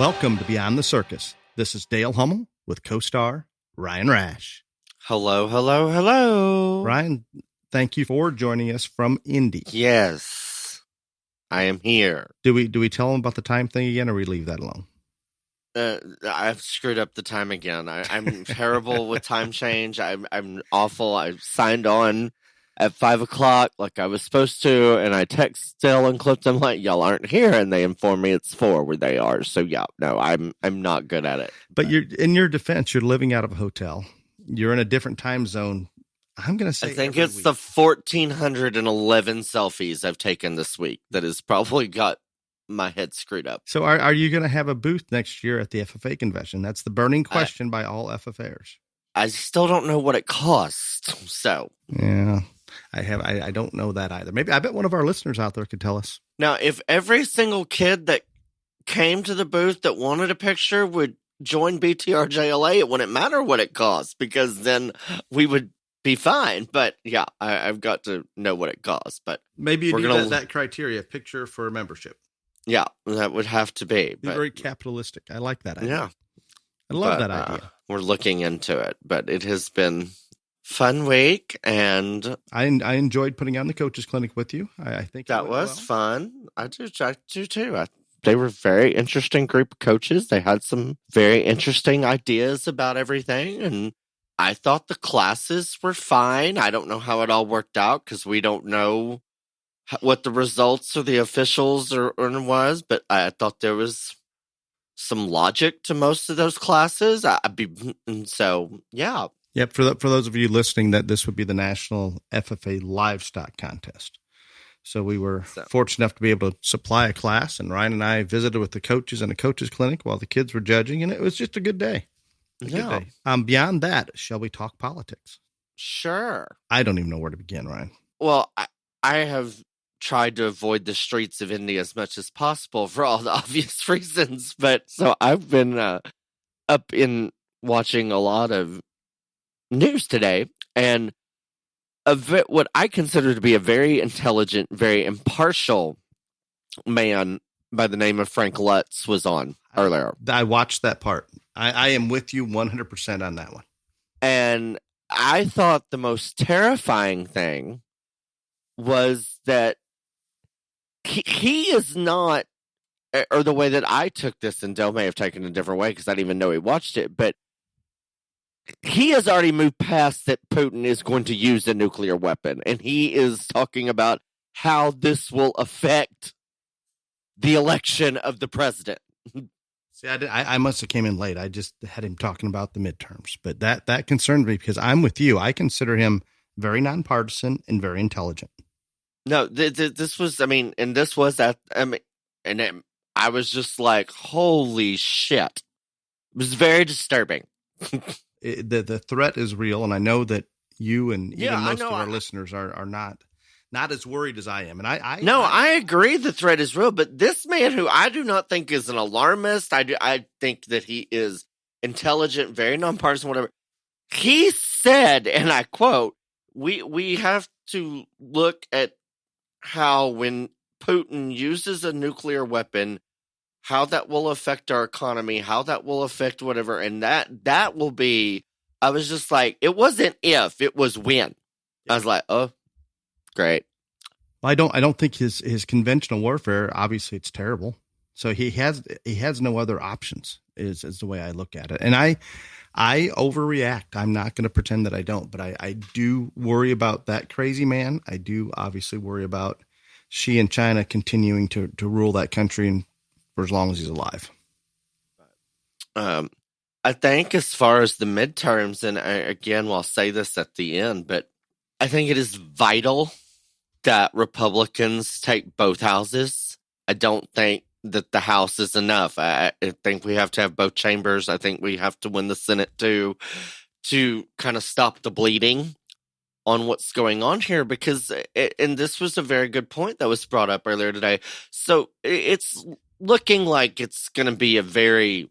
Welcome to Beyond the Circus. This is Dale Hummel with co-star Ryan Rash. Hello, hello, hello. Ryan, thank you for joining us from Indy. Yes, I am here. Do we tell them about the time thing again, or we leave that alone? I've screwed up the time again. I'm terrible with time change. I'm awful. I signed on at 5 o'clock like I was supposed to, and I text Dale and Clip them like, y'all aren't here, and they inform me it's 4 where they are. So yeah, no, I'm not good at it. But you're, in your defense, you're living out of a hotel. You're in a different time zone. I'm going to say I think it's the 1,411 selfies I've taken this week that has probably got my head screwed up. So are you going to have a booth next year at the FFA convention? That's the burning question by all FFAers. I still don't know what it costs. So yeah, I don't know that either. Maybe I bet one of our listeners out there could tell us. Now, if every single kid that came to the booth that wanted a picture would join BTRJLA, it wouldn't matter what it costs, because then we would be fine. But yeah, I've got to know what it costs. But maybe you need that criteria, picture for membership. Yeah, that would have to be. But very capitalistic. I like that idea. Yeah. I love that idea. We're looking into it, but it has been fun week, and I enjoyed putting on the coaches clinic with you. I think that was fun. I do too. They were a very interesting group of coaches. They had some very interesting ideas about everything, and I thought the classes were fine. I don't know how it all worked out because we don't know what the results of the officials was, but I thought there was some logic to most of those classes. So yeah. Yep. For those of you listening, that this would be the National FFA Livestock Contest. So we were fortunate enough to be able to supply a class, and Ryan and I visited with the coaches in a coaches clinic while the kids were judging, and it was just a good day. Good day. Beyond that, shall we talk politics? Sure. I don't even know where to begin, Ryan. Well, I have tried to avoid the streets of India as much as possible for all the obvious reasons, but so I've been up in watching a lot of news today, and what I consider to be a very intelligent, very impartial man by the name of Frank Lutz was on earlier. I watched that part. I am with you 100% on that one. And I thought the most terrifying thing was that he is not, or the way that I took this, and Del may have taken it a different way because I didn't even know he watched it, but he has already moved past that Putin is going to use a nuclear weapon, and he is talking about how this will affect the election of the president. See, I must have came in late. I just had him talking about the midterms, but that concerned me because I'm with you. I consider him very nonpartisan and very intelligent. No, this was, and this was that, I was just like, holy shit. It was very disturbing. The threat is real, and I know that you and even most of our listeners are not as worried as I am. And I agree the threat is real, but this man, who I do not think is an alarmist, I think that he is intelligent, very nonpartisan, whatever. He said, and I quote, we have to look at how when Putin uses a nuclear weapon, how that will affect our economy, how that will affect whatever, and that will be, I was just like, it wasn't if, it was when. I was like, oh, great. I don't think his conventional warfare, obviously it's terrible. So he has no other options is the way I look at it. And I overreact. I'm not going to pretend that I don't, but I do worry about that crazy man. I do obviously worry about Xi and China continuing to rule that country for as long as he's alive. I think as far as the midterms, and I'll say this at the end, but I think it is vital that Republicans take both houses. I don't think that the House is enough. I think we have to have both chambers. I think we have to win the Senate to kind of stop the bleeding on what's going on here, because, and this was a very good point that was brought up earlier today. So it's looking like it's going to be a very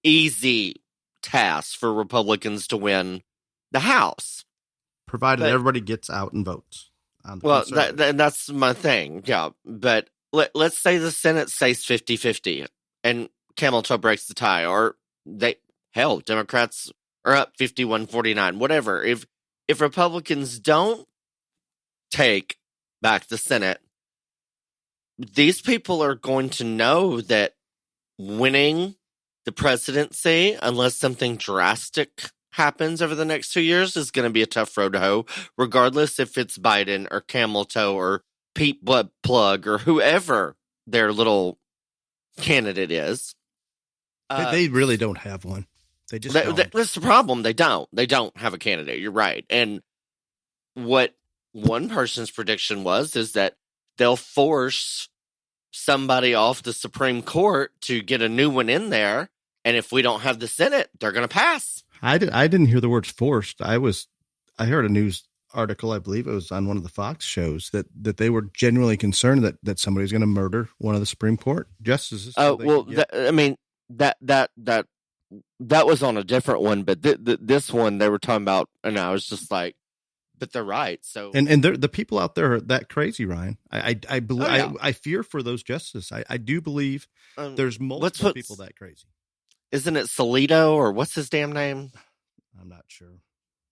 easy task for Republicans to win the House. Provided everybody gets out and votes. That's my thing. Yeah. But let's say the Senate stays 50-50, and camel toe breaks the tie, or Democrats are up 51-49, whatever. If Republicans don't take back the Senate, these people are going to know that winning the presidency, unless something drastic happens over the next 2 years, is going to be a tough road to hoe, regardless if it's Biden or Camel Toe or Pete Blood Plug or whoever their little candidate is. They really don't have one. They just don't. That's the problem. They don't have a candidate. You're right. And what one person's prediction is that they'll force somebody off the Supreme Court to get a new one in there. And if we don't have the Senate, they're going to pass. I didn't hear the words forced. I heard a news article, I believe it was on one of the Fox shows, that they were genuinely concerned that somebody's going to murder one of the Supreme Court justices. Oh, well, that was on a different one, but this one they were talking about, and I was just like, but they're right. So, and the people out there are that crazy, Ryan. I believe, I fear for those justices. I do believe there's multiple people that crazy. Isn't it Salito, or what's his damn name? I'm not sure.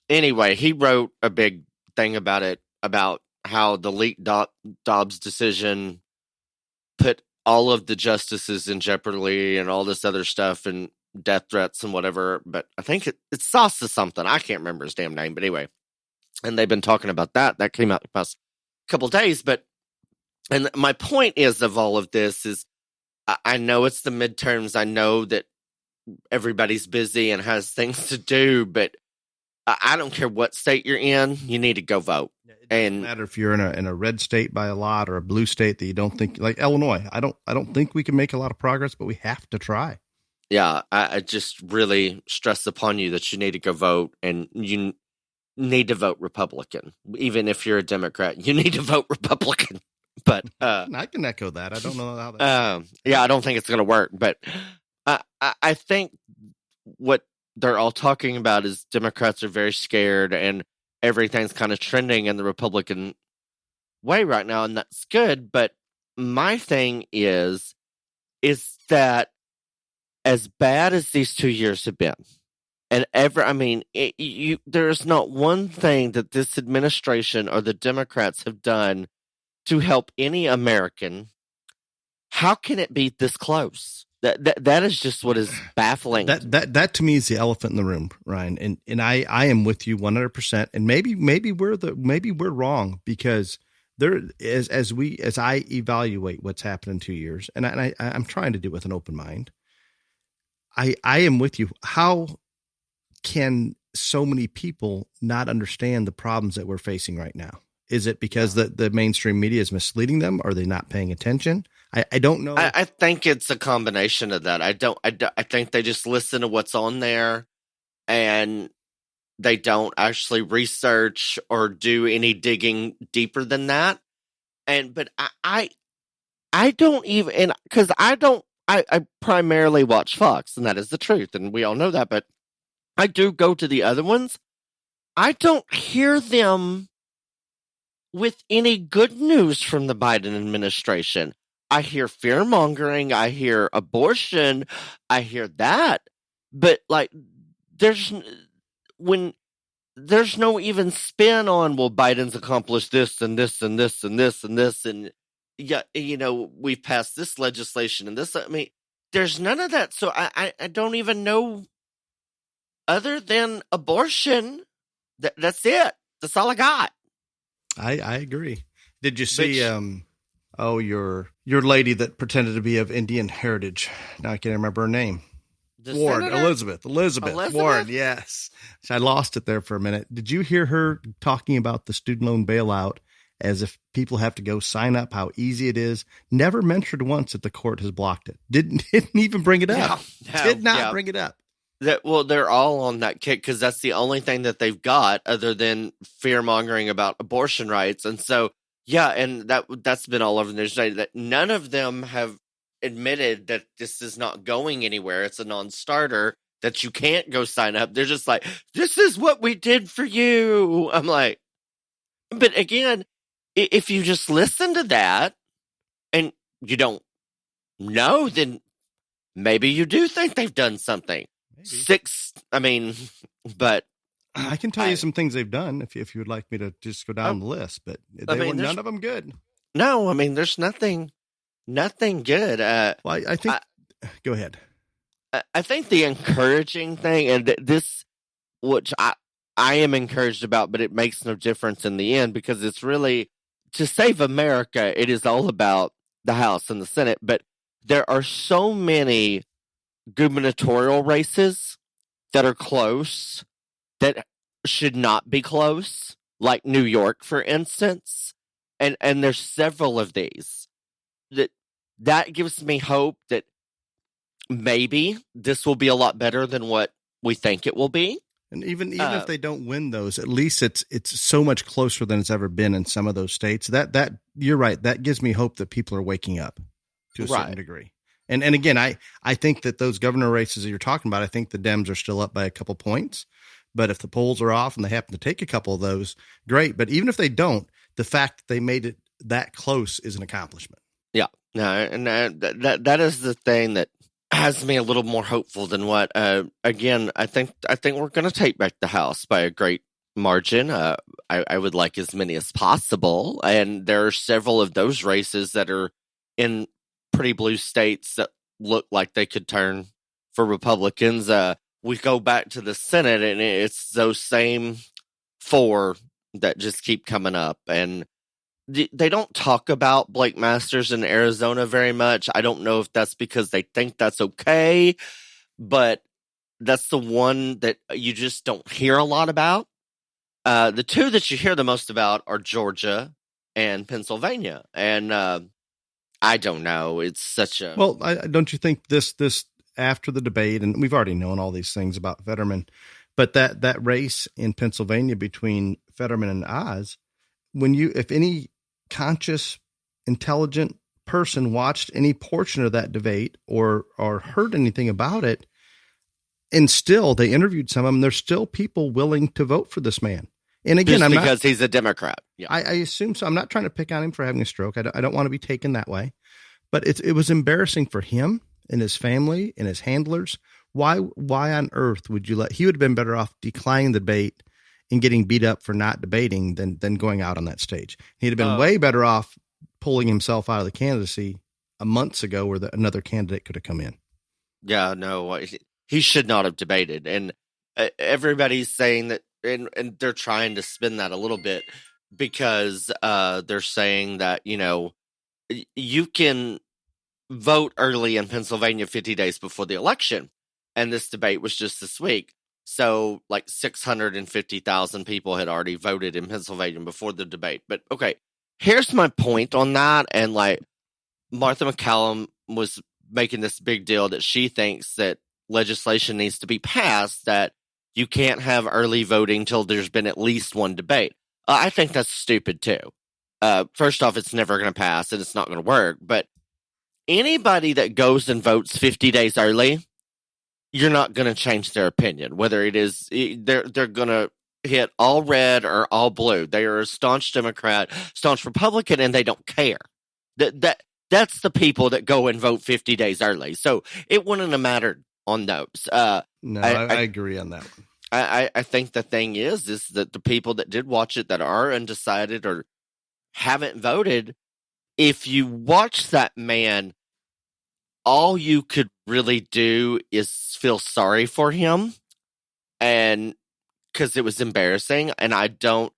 Anyway, he wrote a big thing about it, about how the leaked Dobbs decision put all of the justices in jeopardy and all this other stuff and death threats and whatever. But I think it's Sauce or something. I can't remember his damn name. But anyway, and they've been talking about that. That came out the past couple of days. And my point is of all of this is, I know it's the midterms. I know that everybody's busy and has things to do, but I don't care what state you're in, you need to go vote. It doesn't matter if you're in a red state by a lot or a blue state that you don't think, like Illinois. I don't think we can make a lot of progress, but we have to try. Yeah, I just really stress upon you that you need to go vote, and you need to vote Republican. Even if you're a Democrat, you need to vote Republican. But I can echo that. I don't know how that. Yeah, I don't think it's going to work, but I think what they're all talking about is Democrats are very scared and everything's kind of trending in the Republican way right now, and that's good. But my thing is that as bad as these 2 years have been, and there's not one thing that this administration or the Democrats have done to help any American. How can it be this close? That is just what is baffling. That to me is the elephant in the room, Ryan. And I am with you 100%. And maybe we're wrong, because there as I evaluate what's happened in 2 years, and I'm trying to do it with an open mind. I am with you. How can so many people not understand the problems that we're facing right now? Is it because the mainstream media is misleading them? Are they not paying attention? I don't know. I think it's a combination of that. I think they just listen to what's on there, and they don't actually research or do any digging deeper than that. But I don't even, because I primarily watch Fox, and that is the truth, and we all know that. But I do go to the other ones. I don't hear them with any good news from the Biden administration. I hear fear mongering. I hear abortion. I hear that. But there's no even spin on, well, Biden's accomplished this and this and this and this and this. And yeah, we've passed this legislation and this. I mean, there's none of that. So I don't even know, other than abortion. That's it. That's all I got. I agree. Did you see your lady that pretended to be of Indian heritage? Now I can't remember her name. Ward, Elizabeth Warren. Yes. So I lost it there for a minute. Did you hear her talking about the student loan bailout as if people have to go sign up, how easy it is? Never mentioned once that the court has blocked it. Didn't even bring it up. Did not bring it up. They're all on that kick because that's the only thing that they've got other than fear mongering about abortion rights. And so, yeah, and that's been all over the news today, that none of them have admitted that this is not going anywhere. It's a non-starter, that you can't go sign up. They're just like, this is what we did for you. I'm like, but again, if you just listen to that and you don't know, then maybe you do think they've done something. Maybe. But I can tell you some things they've done if you would like me to just go down the list, but were none of them good. No, there's nothing good. Well, I think. Go ahead. I think the encouraging thing, and this, which I am encouraged about, but it makes no difference in the end because it's really to save America. It is all about the House and the Senate, but there are so many gubernatorial races that are close that should not be close, like New York, for instance. And there's several of these that gives me hope that maybe this will be a lot better than what we think it will be. And even if they don't win those, at least it's so much closer than it's ever been in some of those states. That you're right. That gives me hope that people are waking up to a certain degree. And again, I think that those governor races that you're talking about, I think the Dems are still up by a couple points. But if the polls are off and they happen to take a couple of those, great. But even if they don't, the fact that they made it that close is an accomplishment. Yeah, no, and that is the thing that has me a little more hopeful than what. Again, I think we're going to take back the House by a great margin. I would like as many as possible, and there are several of those races that are in pretty blue states that look like they could turn for Republicans. We go back to the Senate, and it's those same four that just keep coming up, and they don't talk about Blake Masters in Arizona very much. I don't know if that's because they think that's okay, but that's the one that you just don't hear a lot about. The two that you hear the most about are Georgia and Pennsylvania, and I don't know. It's such a... Well, don't you think this after the debate, and we've already known all these things about Fetterman, but that race in Pennsylvania between Fetterman and Oz, if any conscious, intelligent person watched any portion of that debate or heard anything about it, and still they interviewed some of them, there's still people willing to vote for this man. And again, because he's a Democrat. Yeah. I assume so. I'm not trying to pick on him for having a stroke. I don't want to be taken that way, but it was embarrassing for him and his family and his handlers. Why on earth would you he would have been better off declining the debate and getting beat up for not debating than going out on that stage. He'd have been way better off pulling himself out of the candidacy months ago where another candidate could have come in. Yeah, no, he should not have debated. And everybody's saying that, and they're trying to spin that a little bit because they're saying that, you can vote early in Pennsylvania 50 days before the election. And this debate was just this week. So like 650,000 people had already voted in Pennsylvania before the debate. But okay, here's my point on that. And like Martha McCallum was making this big deal that she thinks that legislation needs to be passed that you can't have early voting till there's been at least one debate. I think that's stupid too. First off, it's never going to pass and it's not going to work. But anybody that goes and votes 50 days early, you're not going to change their opinion, whether it is they're going to hit all red or all blue. They are a staunch Democrat, staunch Republican, and they don't care. That's the people that go and vote 50 days early. So it wouldn't have mattered on those. No, I agree on that one. I think the thing is that the people that did watch it that are undecided or haven't voted, if you watch that man, all you could really do is feel sorry for him, and because it was embarrassing. And I don't,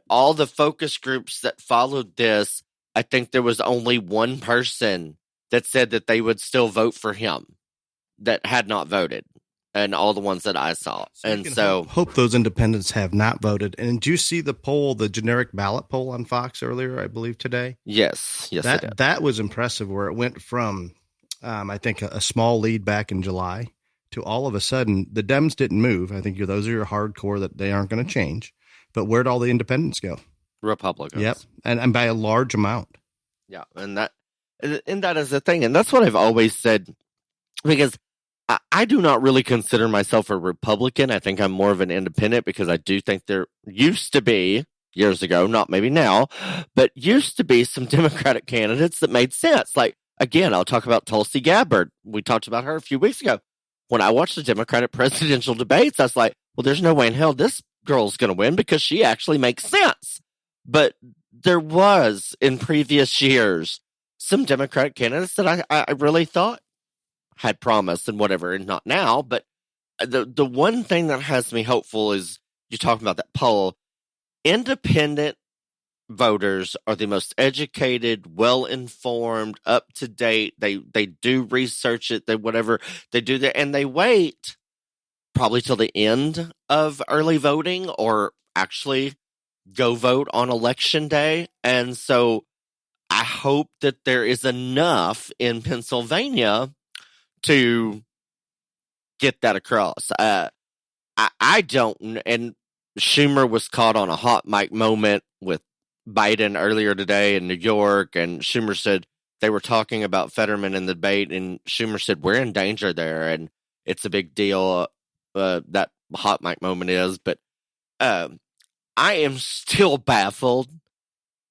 all the focus groups that followed this, I think there was only one person that said that they would still vote for him that had not voted, and all the ones that I saw. And so hope those independents have not voted. And did you see the poll, the generic ballot poll on Fox earlier, I believe today? Yes. That was impressive, where it went from, I think a small lead back in July to all of a sudden the Dems didn't move. I think those are your hardcore that they aren't going to change. But where'd all the independents go? Republicans. Yep, and by a large amount. Yeah, and that is the thing, and that's what I've always said, because I do not really consider myself a Republican. I think I'm more of an independent because I do think there used to be, years ago, not maybe now, but used to be some Democratic candidates that made sense. Like, again, I'll talk about Tulsi Gabbard. We talked about her a few weeks ago. When I watched the Democratic presidential debates, I was like, well, there's no way in hell this girl's going to win because she actually makes sense. But there was, in previous years, some Democratic candidates that I really thought had promise and whatever, and not now. But the one thing that has me hopeful is you're talking about that poll. Independent voters are the most educated, well-informed, up-to-date. They do research it, they whatever they do that, and they wait probably till the end of early voting or actually go vote on election day. And so I hope that there is enough in Pennsylvania to get that across. I don't, and Schumer was caught on a hot mic moment with Biden earlier today in New York, and Schumer said they were talking about Fetterman in the debate, and Schumer said, we're in danger there, and it's a big deal, that hot mic moment is, but I am still baffled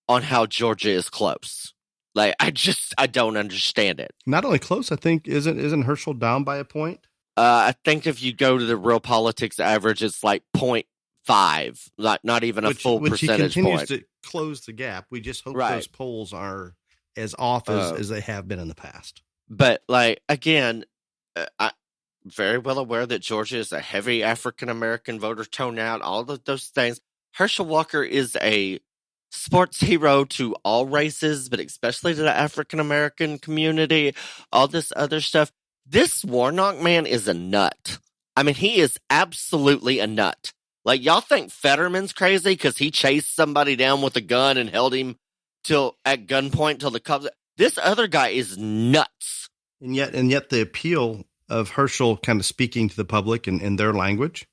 on how Georgia is close. Like, I don't understand it. Not only close, I think, isn't Herschel down by a point? I think if you go to the real politics average, it's like 0.5, not even a full percentage he continues point. to close the gap. We just hope Right. those polls are as off as they have been in the past. But, like, again, I'm very well aware that Georgia is a heavy African-American voter turnout, all of those things. Herschel Walker is a sports hero to all races, but especially to the African-American community, all this other stuff. This Warnock man is a nut. I mean, he is absolutely a nut. Like, y'all think Fetterman's crazy because he chased somebody down with a gun and held him at gunpoint till the cops. This other guy is nuts. And yet the appeal of Herschel kind of speaking to the public in their language,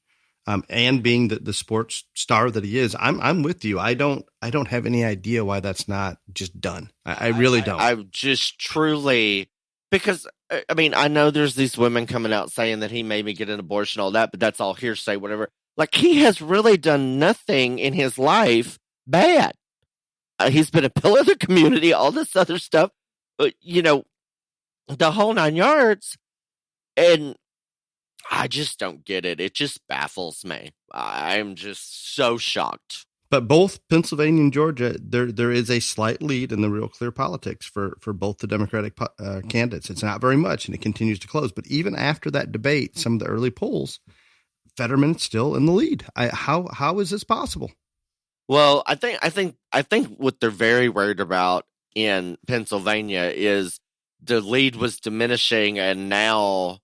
and being the sports star that he is, I'm with you. I don't have any idea why that's not just done. I really don't. I just truly, because I mean, I know there's these women coming out saying that he made me get an abortion, all that, but that's all hearsay, whatever. Like, he has really done nothing in his life bad. He's been a pillar of the community, all this other stuff, but the whole 9 yards. And I just don't get it. It just baffles me. I'm just so shocked. But both Pennsylvania and Georgia, there is a slight lead in the real clear politics for both the Democratic candidates. It's not very much, and it continues to close. But even after that debate, some of the early polls, Fetterman's still in the lead. How is this possible? Well, I think what they're very worried about in Pennsylvania is the lead was diminishing, and now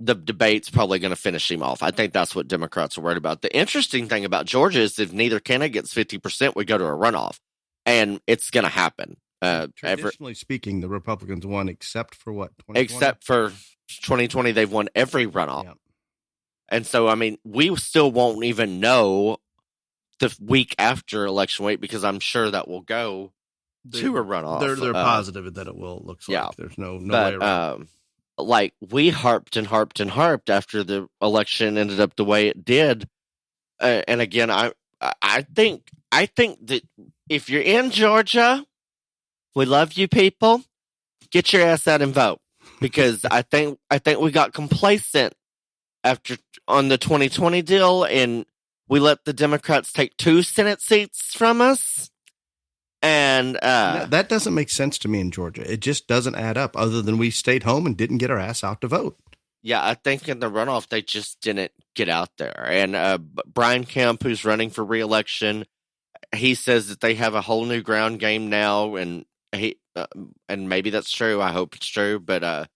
the debate's probably going to finish him off. I think that's what Democrats are worried about. The interesting thing about Georgia is if neither candidate gets 50%, we go to a runoff, and it's going to happen. Traditionally speaking, the Republicans won, except for what? 2020? Except for 2020, they've won every runoff. Yeah. And so, I mean, we still won't even know the week after election week because I'm sure that will go to a runoff. They're positive that it will. It looks like yeah. There's no way around. Like, we harped and harped and harped after the election ended up the way it did. And again, I think that if you're in Georgia, we love you people. Get your ass out and vote, because I think we got complacent on the 2020 deal, and we let the Democrats take 2 Senate seats from us. And that doesn't make sense to me in Georgia. It just doesn't add up, other than we stayed home and didn't get our ass out to vote. Yeah, I think in the runoff, they just didn't get out there. And Brian Kemp, who's running for re-election, he says that they have a whole new ground game now, and and maybe that's true. I hope it's true. But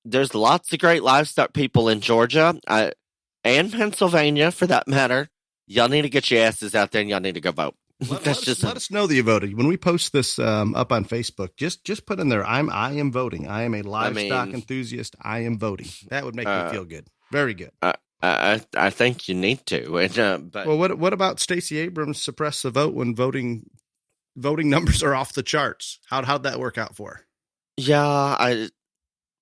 there's lots of great livestock people in Georgia and Pennsylvania, for that matter. Y'all need to get your asses out there, and y'all need to go vote. Let us know that you voted. When we post this up on Facebook, just put in there, I am voting. I am a livestock enthusiast. I am voting. That would make me feel good. Very good. I think you need to. And, but, well, what about Stacey Abrams suppress the vote when voting numbers are off the charts? How'd that work out for her? Yeah,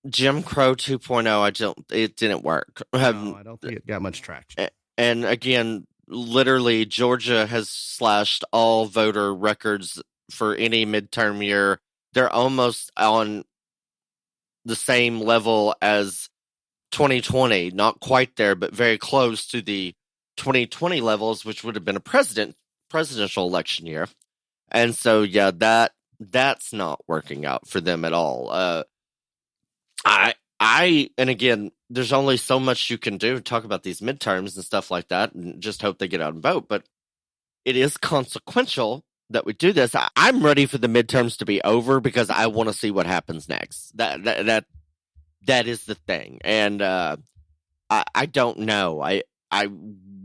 Jim Crow 2.0. It didn't work. No, I don't think it got much traction. And again, literally, Georgia has slashed all voter records for any midterm year they're almost on the same level as 2020, not quite there, but very close to the 2020 levels, which would have been a presidential election year. And so, yeah, that's not working out for them at all. And again, there's only so much you can do, talk about these midterms and stuff like that, and just hope they get out and vote. But it is consequential that we do this. I'm ready for the midterms to be over because I want to see what happens next. That is the thing. And I don't know. I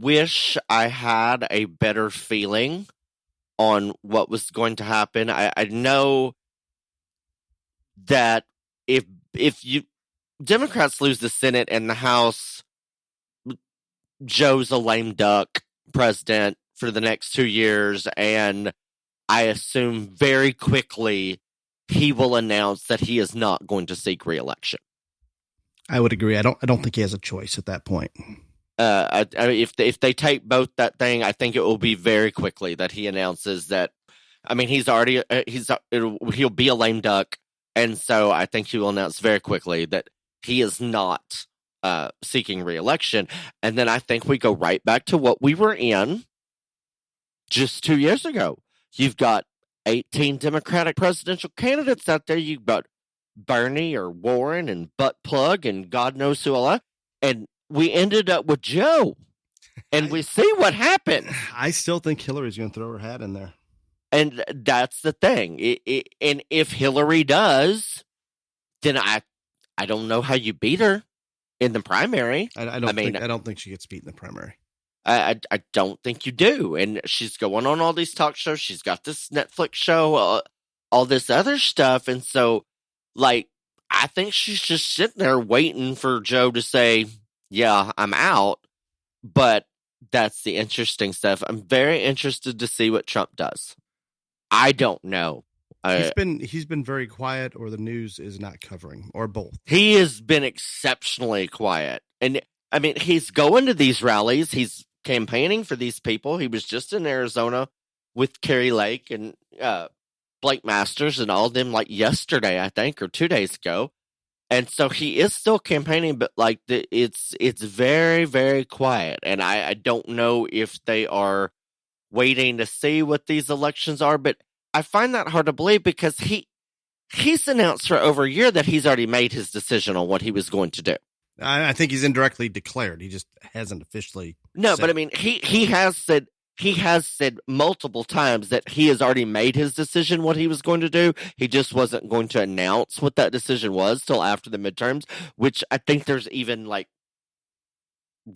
wish I had a better feeling on what was going to happen. I know that if you Democrats lose the Senate and the House, Joe's a lame duck president for the next 2 years, and I assume very quickly he will announce that he is not going to seek re-election. I would agree. I don't think he has a choice at that point. If they take both that thing, I think it will be very quickly that he announces that. I mean, he'll be a lame duck, and so I think he will announce very quickly that he is not seeking re-election, and then I think we go right back to what we were in just 2 years ago. You've got 18 Democratic presidential candidates out there. You've got Bernie or Warren and Butt Plug and God knows who all, and we ended up with Joe, and we see what happened. I still think Hillary's going to throw her hat in there. And that's the thing. And if Hillary does, then I don't know how you beat her in the primary. I don't think she gets beat in the primary. I don't think you do. And she's going on all these talk shows. She's got this Netflix show, all this other stuff. And so, like, I think she's just sitting there waiting for Joe to say, yeah, I'm out. But that's the interesting stuff. I'm very interested to see what Trump does. I don't know. He's been very quiet, or the news is not covering, or both. He has been exceptionally quiet. And I mean, he's going to these rallies. He's campaigning for these people. He was just in Arizona with Kerry Lake and Blake Masters and all of them, like yesterday, I think, or 2 days ago. And so he is still campaigning, but like it's very, very quiet. And I don't know if they are waiting to see what these elections are, but I find that hard to believe because he's announced for over a year that he's already made his decision on what he was going to do. I think he's indirectly declared. He just hasn't officially. No, but I mean, he has said multiple times that he has already made his decision what he was going to do. He just wasn't going to announce what that decision was till after the midterms, which I think there's even like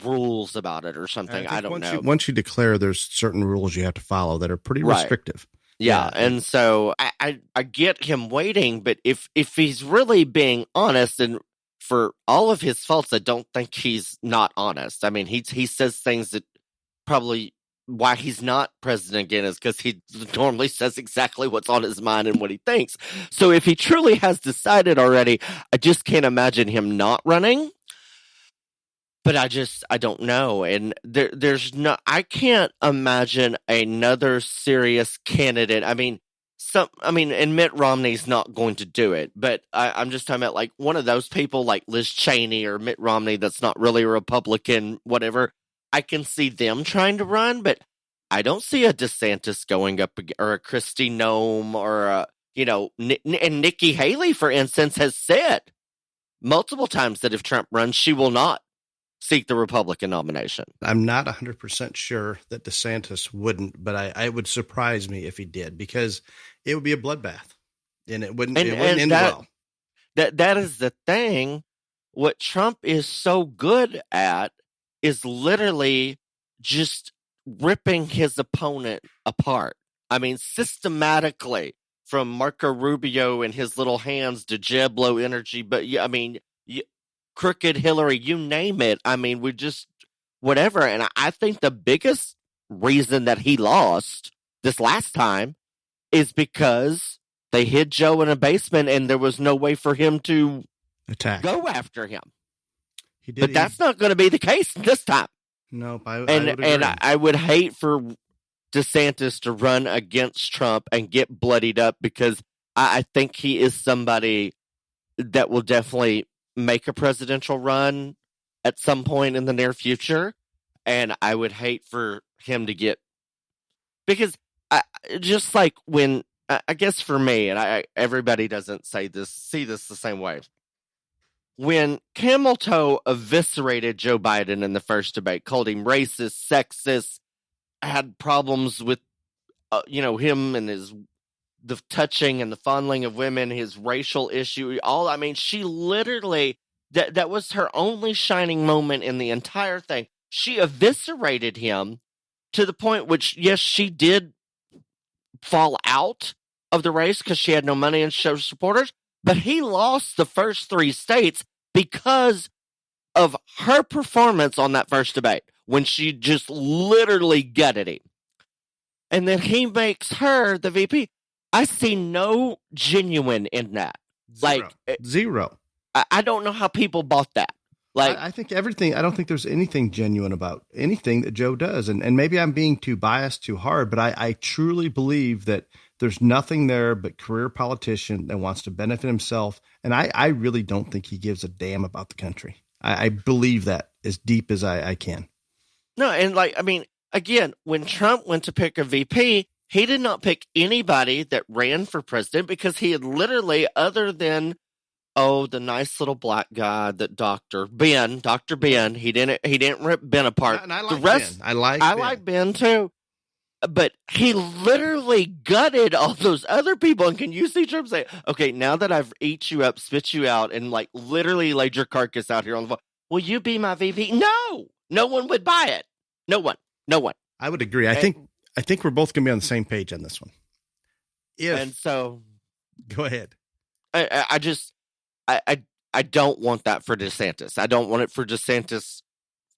rules about it or something. I don't know. Once you declare, there's certain rules you have to follow that are pretty restrictive. Yeah, and so I get him waiting, but if he's really being honest, and for all of his faults, I don't think he's not honest. I mean, he says things that probably why he's not president again is because he normally says exactly what's on his mind and what he thinks. So if he truly has decided already, I just can't imagine him not running. But I don't know. And I can't imagine another serious candidate. I mean, and Mitt Romney's not going to do it, but I'm just talking about like one of those people like Liz Cheney or Mitt Romney that's not really a Republican, whatever. I can see them trying to run, but I don't see a DeSantis going up, or a Kristi Noem, or and Nikki Haley, for instance, has said multiple times that if Trump runs, she will not seek the Republican nomination. I'm not 100% sure that DeSantis wouldn't, but I would surprise me if he did, because it would be a bloodbath, and it wouldn't end well. That is the thing. What Trump is so good at is literally just ripping his opponent apart. I mean, systematically, from Marco Rubio and his little hands to Jeb Low Energy, but I mean, Crooked Hillary, you name it. I mean, we just whatever. And I think the biggest reason that he lost this last time is because they hid Joe in a basement and there was no way for him to go after him. But that's not going to be the case this time. Nope. I would hate for DeSantis to run against Trump and get bloodied up, because I think he is somebody that will definitely make a presidential run at some point in the near future. And I would hate for him to get, because just like when, I guess for me, and everybody doesn't see this the same way. When Camel Toe eviscerated Joe Biden in the first debate, called him racist, sexist, had problems with, him and the touching and the fondling of women, his racial issue, she literally, that was her only shining moment in the entire thing. She eviscerated him to the point which, yes, she did fall out of the race because she had no money and show supporters, but he lost the first 3 states because of her performance on that first debate when she just literally gutted him. And then he makes her the VP. I see no genuine in that. Zero. I don't know how people bought that. I think everything, I don't think there's anything genuine about anything that Joe does. And maybe I'm being too biased, too hard, but I truly believe that there's nothing there but career politician that wants to benefit himself. And I really don't think he gives a damn about the country. I believe that as deep as I can. No, and again, when Trump went to pick a VP, he did not pick anybody that ran for president because he had literally, other than the nice little black guy that Dr. Ben, he didn't rip Ben apart. And I like Ben. I like Ben too. But he literally gutted all those other people. And can you see Trump say, okay, now that I've eat you up, spit you out, and literally laid your carcass out here on the floor, will you be my VP? No one would buy it. No one. I would agree. I think we're both going to be on the same page on this one. And so, go ahead. I don't want that for DeSantis. I don't want it for DeSantis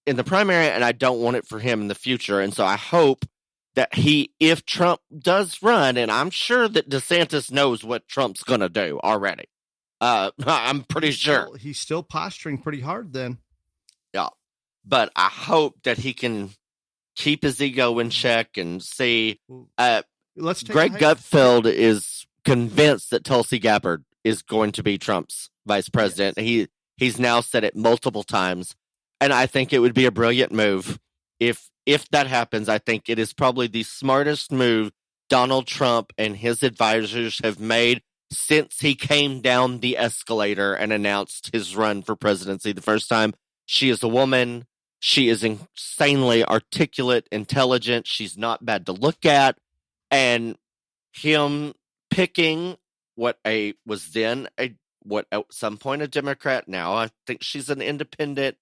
in the primary, and I don't want it for him in the future. And so I hope that if Trump does run, and I'm sure that DeSantis knows what Trump's going to do already. I'm pretty sure. He's still posturing pretty hard then. Yeah. But I hope that he can keep his ego in check and see. Greg Gutfeld is convinced that Tulsi Gabbard is going to be Trump's vice president. Yes. He's now said it multiple times, and I think it would be a brilliant move. If that happens, I think it is probably the smartest move Donald Trump and his advisors have made since he came down the escalator and announced his run for presidency the first time. She is a woman. She is insanely articulate, intelligent. She's not bad to look at. And him picking what at some point a Democrat, now I think she's an independent,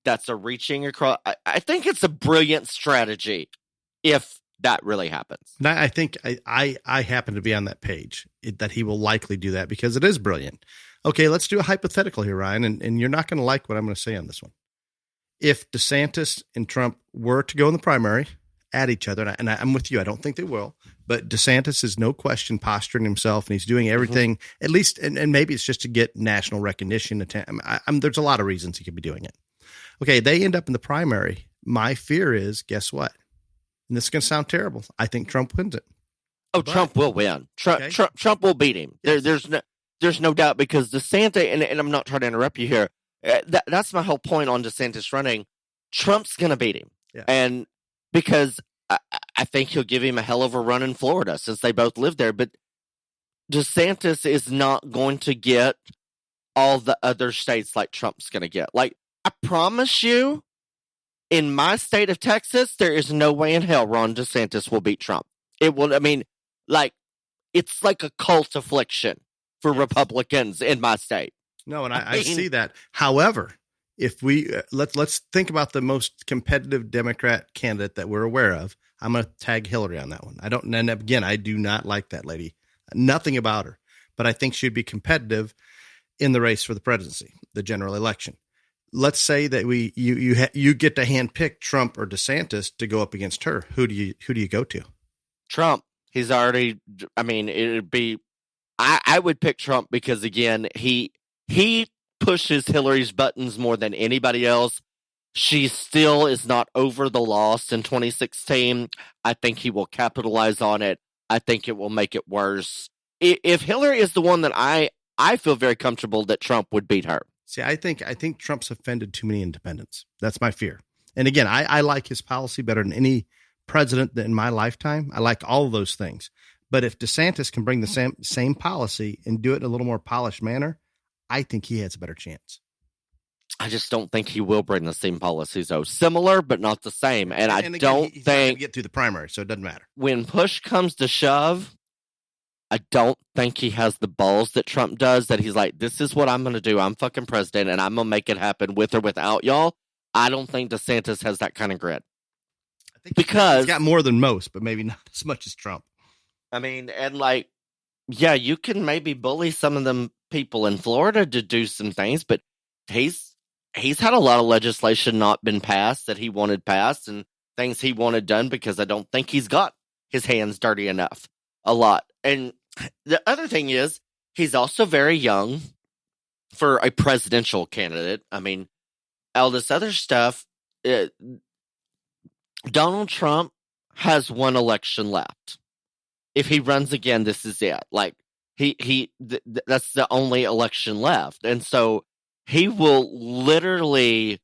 that's a reaching across. I think it's a brilliant strategy if that really happens. And I think I happen to be on that page that he will likely do that because it is brilliant. Okay, let's do a hypothetical here, Ryan, and you're not going to like what I'm going to say on this one. If DeSantis and Trump were to go in the primary at each other, and I'm with you, I don't think they will, but DeSantis is no question posturing himself, and he's doing everything, at least, and maybe it's just to get national recognition. There's a lot of reasons he could be doing it. Okay, they end up in the primary. My fear is, guess what? And this is going to sound terrible. I think Trump wins it. Trump will win. Trump will beat him. Yes. There's no doubt, because DeSantis, and I'm not trying to interrupt you here, that's my whole point on DeSantis running. Trump's going to beat him. Yeah. And because I think he'll give him a hell of a run in Florida since they both live there. But DeSantis is not going to get all the other states like Trump's going to get. Like, I promise you, in my state of Texas, there is no way in hell Ron DeSantis will beat Trump. It will. It's like a cult affliction for Republicans in my state. No, and I see that. However, if we let's think about the most competitive Democrat candidate that we're aware of. I'm going to tag Hillary on that one. And again, I do not like that lady. Nothing about her, but I think she'd be competitive in the race for the presidency, the general election. Let's say that you get to handpick Trump or DeSantis to go up against her. Who do you go to? Trump. He's already. It'd be. I would pick Trump because, again, he pushes Hillary's buttons more than anybody else. She still is not over the loss in 2016. I think he will capitalize on it. I think it will make it worse. if Hillary is the one that I feel very comfortable that Trump would beat her. See, I think Trump's offended too many independents. That's my fear. And again, I like his policy better than any president in my lifetime. I like all of those things. But if DeSantis can bring the same policy and do it in a little more polished manner, I think he has a better chance. I just don't think he will bring the same policies, though. Similar, but not the same. And I don't he's think not gonna get through the primary, so it doesn't matter. When push comes to shove, I don't think he has the balls that Trump does, that he's like, this is what I'm going to do. I'm fucking president, and I'm going to make it happen with or without y'all. I don't think DeSantis has that kind of grit. I think he's got more than most, but maybe not as much as Trump. I mean, and like, yeah, you can maybe bully some of them people in Florida to do some things, but he's had a lot of legislation not been passed that he wanted passed and things he wanted done because I don't think he's got his hands dirty enough a lot. And the other thing is he's also very young for a presidential candidate. I mean, all this other stuff, Donald Trump has one election left. If he runs again, this is it. Like that's the only election left. And so he will literally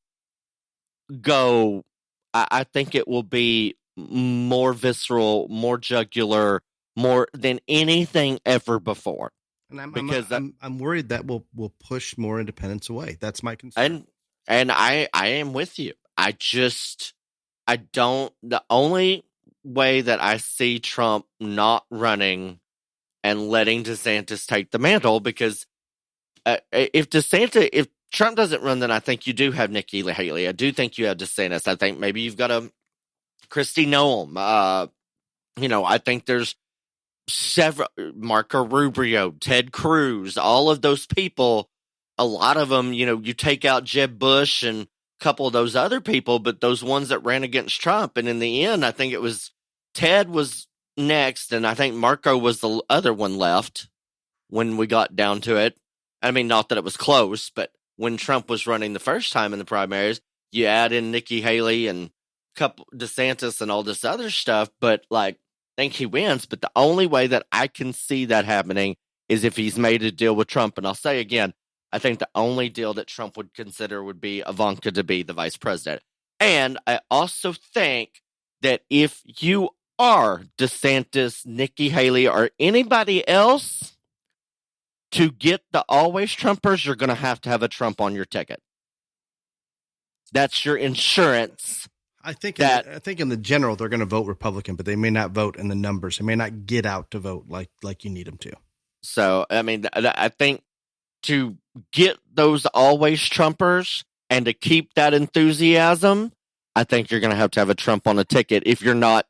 go, I think it will be more visceral, more jugular, more than anything ever before. And I'm worried that will push more independents away. That's my concern. And I am with you. I don't, the only way that I see Trump not running and letting DeSantis take the mantle, because if Trump doesn't run, then I think you do have Nikki Haley. I do think you have DeSantis. I think maybe you've got a Kristi Noem. I think there's several, Marco Rubio, Ted Cruz, all of those people. A lot of them, you take out Jeb Bush and a couple of those other people, but those ones that ran against Trump. And in the end, I think it was Ted was next, and I think Marco was the other one left when we got down to it. I mean, not that it was close, but when Trump was running the first time in the primaries, you add in Nikki Haley and couple DeSantis and all this other stuff, but I think he wins. But the only way that I can see that happening is if he's made a deal with Trump. And I'll say again, I think the only deal that Trump would consider would be Ivanka to be the vice president. And I also think that if you are DeSantis, Nikki Haley, or anybody else, to get the always Trumpers, you're going to have a Trump on your ticket. That's your insurance. I think in the general, they're going to vote Republican, but they may not vote in the numbers. They may not get out to vote like you need them to. So, I mean, I think to get those always Trumpers and to keep that enthusiasm, I think you're going to have a Trump on a ticket. If you're not,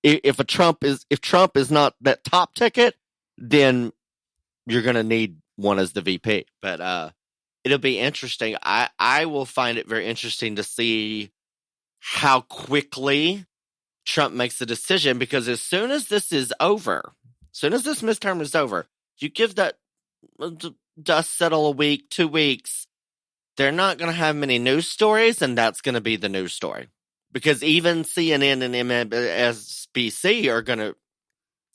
if Trump is not that top ticket, then you're going to need one as the VP. But it'll be interesting. I will find it very interesting to see how quickly Trump makes the decision, because as soon as this is over, as soon as this midterm is over, you give that dust settle a week, 2 weeks, they're not going to have many news stories, and that's going to be the news story. Because even CNN and MSNBC are going to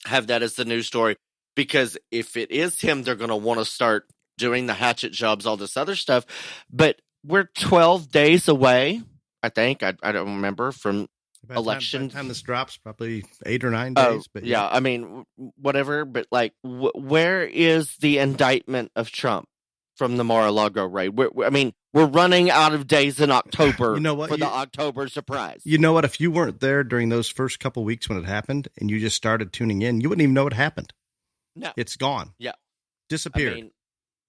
have that as the news story, because if it is him, they're going to want to start doing the hatchet jobs, all this other stuff. But we're 12 days away, I think. I don't remember, from election. By the time this drops, probably 8 or 9 days. But yeah, I mean, whatever. But where is the indictment of Trump from the Mar-a-Lago raid? We're running out of days in October for the October surprise. You know what? If you weren't there during those first couple weeks when it happened and you just started tuning in, you wouldn't even know it happened. No. It's gone. Yeah. Disappeared. I mean,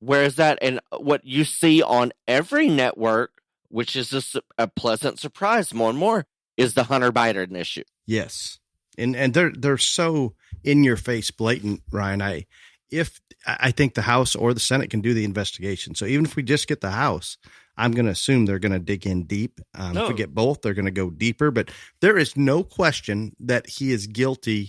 where is that? And what you see on every network, which is a pleasant surprise more and more, is the Hunter Biden issue. Yes. And they're so in your face blatant, Ryan. I think the House or the Senate can do the investigation. So even if we just get the House, I'm going to assume they're going to dig in deep. If we get both, they're going to go deeper. But there is no question that he is guilty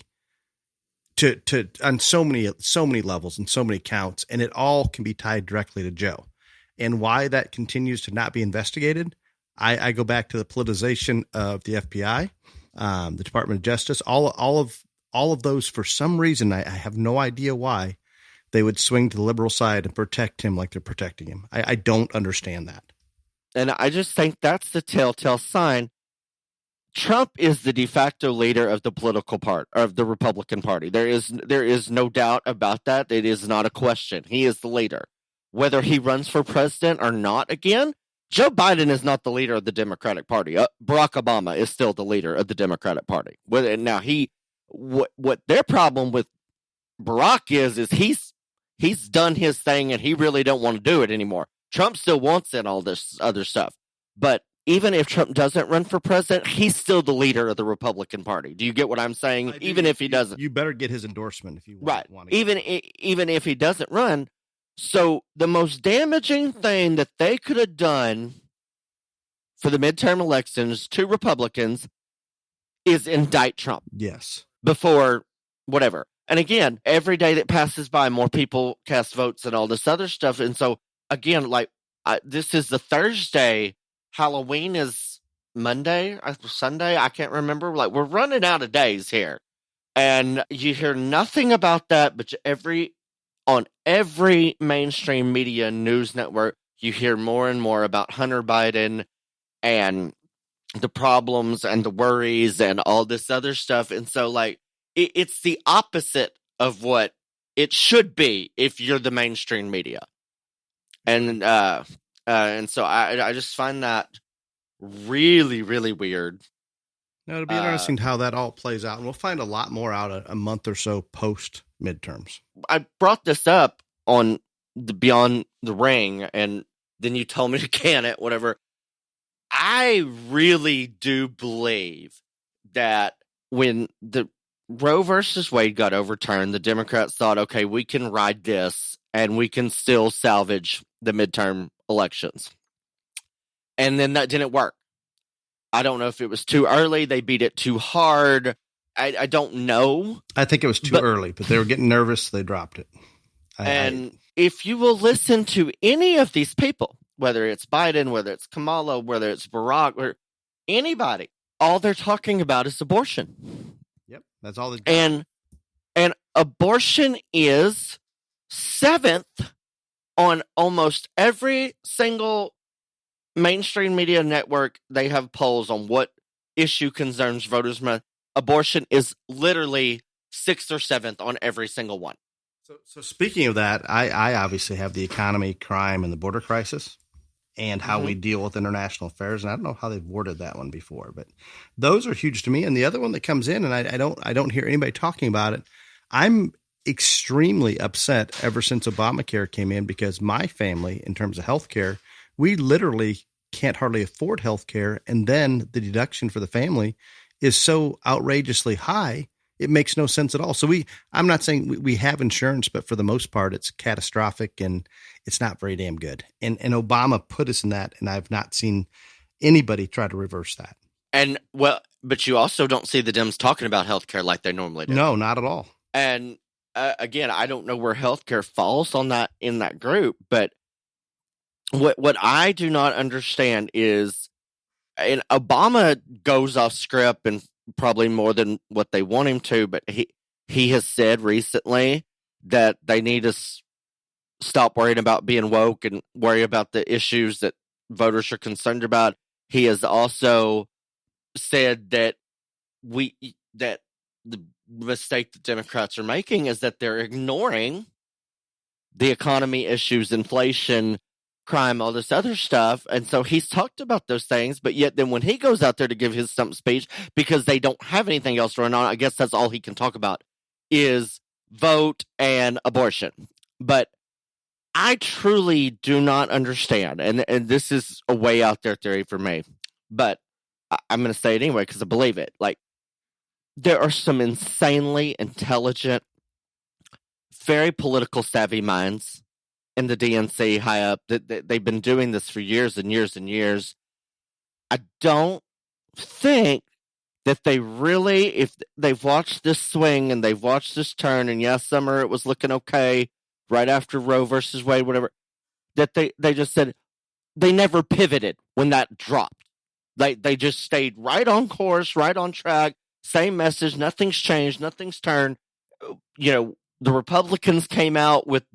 to on so many levels and so many counts, and it all can be tied directly to Joe. And why that continues to not be investigated, I go back to the politicization of the FBI, the Department of Justice, all of those. For some reason, I have no idea why, they would swing to the liberal side and protect him like they're protecting him. I don't understand that. And I just think that's the telltale sign. Trump is the de facto leader of the political part of the Republican Party. There is no doubt about that. It is not a question. He is the leader. Whether he runs for president or not again, Joe Biden is not the leader of the Democratic Party. Barack Obama is still the leader of the Democratic Party. Now what their problem with Barack is he's done his thing and he really don't want to do it anymore. Trump still wants it, all this other stuff. But even if Trump doesn't run for president, he's still the leader of the Republican Party. Do you get what I'm saying? Even if he doesn't. You better get his endorsement if you want to. Even if he doesn't run. So the most damaging thing that they could have done for the midterm elections to Republicans is indict Trump. Yes. Before whatever. And again, every day that passes by, more people cast votes and all this other stuff. And so, again, this is the Thursday. Halloween is Monday, Sunday. I can't remember. We're running out of days here. And you hear nothing about that, but on every mainstream media news network, you hear more and more about Hunter Biden and the problems and the worries and all this other stuff. And so, it's the opposite of what it should be if you're the mainstream media. And so I just find that really, really weird. Now, it'll be interesting how that all plays out. And we'll find a lot more out a month or so post midterms. I brought this up on the Beyond the Ring, and then you told me to can it, whatever. I really do believe that when the Roe versus Wade got overturned, the Democrats thought, okay, we can ride this and we can still salvage the midterm elections. And then that didn't work. I don't know if it was too early. They beat it too hard. I don't know. I think it was too early, but they were getting nervous. So they dropped it. If you will listen to any of these people, whether it's Biden, whether it's Kamala, whether it's Barack, or anybody, all they're talking about is abortion. Yep, that's all. And abortion is 7th on almost every single mainstream media network. They have polls on what issue concerns voters. Abortion is literally 6th or 7th on every single one. So speaking of that, I obviously have the economy, crime, and the border crisis, and how we deal with international affairs. And I don't know how they've worded that one before, but those are huge to me. And the other one that comes in, and I don't hear anybody talking about it. I'm extremely upset ever since Obamacare came in, because my family, in terms of healthcare, we literally can't hardly afford healthcare, and then the deduction for the family is so outrageously high, it makes no sense at all. So I'm not saying we have insurance, but for the most part, it's catastrophic and it's not very damn good. And Obama put us in that, and I've not seen anybody try to reverse that. And but you also don't see the Dems talking about healthcare like they normally do. No, not at all. And again, I don't know where healthcare falls on that in that group, but what I do not understand is, and Obama goes off script and probably more than what they want him to, but he has said recently that they need to stop worrying about being woke and worry about the issues that voters are concerned about. He has also said that the mistake the Democrats are making is that they're ignoring the economy issues, inflation, crime, all this other stuff. And so he's talked about those things, but yet then when he goes out there to give his stump speech, because they don't have anything else going on, I guess that's all he can talk about is vote and abortion. But I truly do not understand, and this is a way out there theory for me, but I'm going to say it anyway because I believe it. There are some insanely intelligent, very political savvy minds in the DNC high up that they've been doing this for years and years and years. I don't think that they really, if they've watched this swing and they've watched this turn, and yes, summer it was looking okay right after Roe versus Wade, whatever, that they just said they never pivoted when that dropped. They just stayed right on course, right on track, same message, nothing's changed, nothing's turned. the Republicans came out with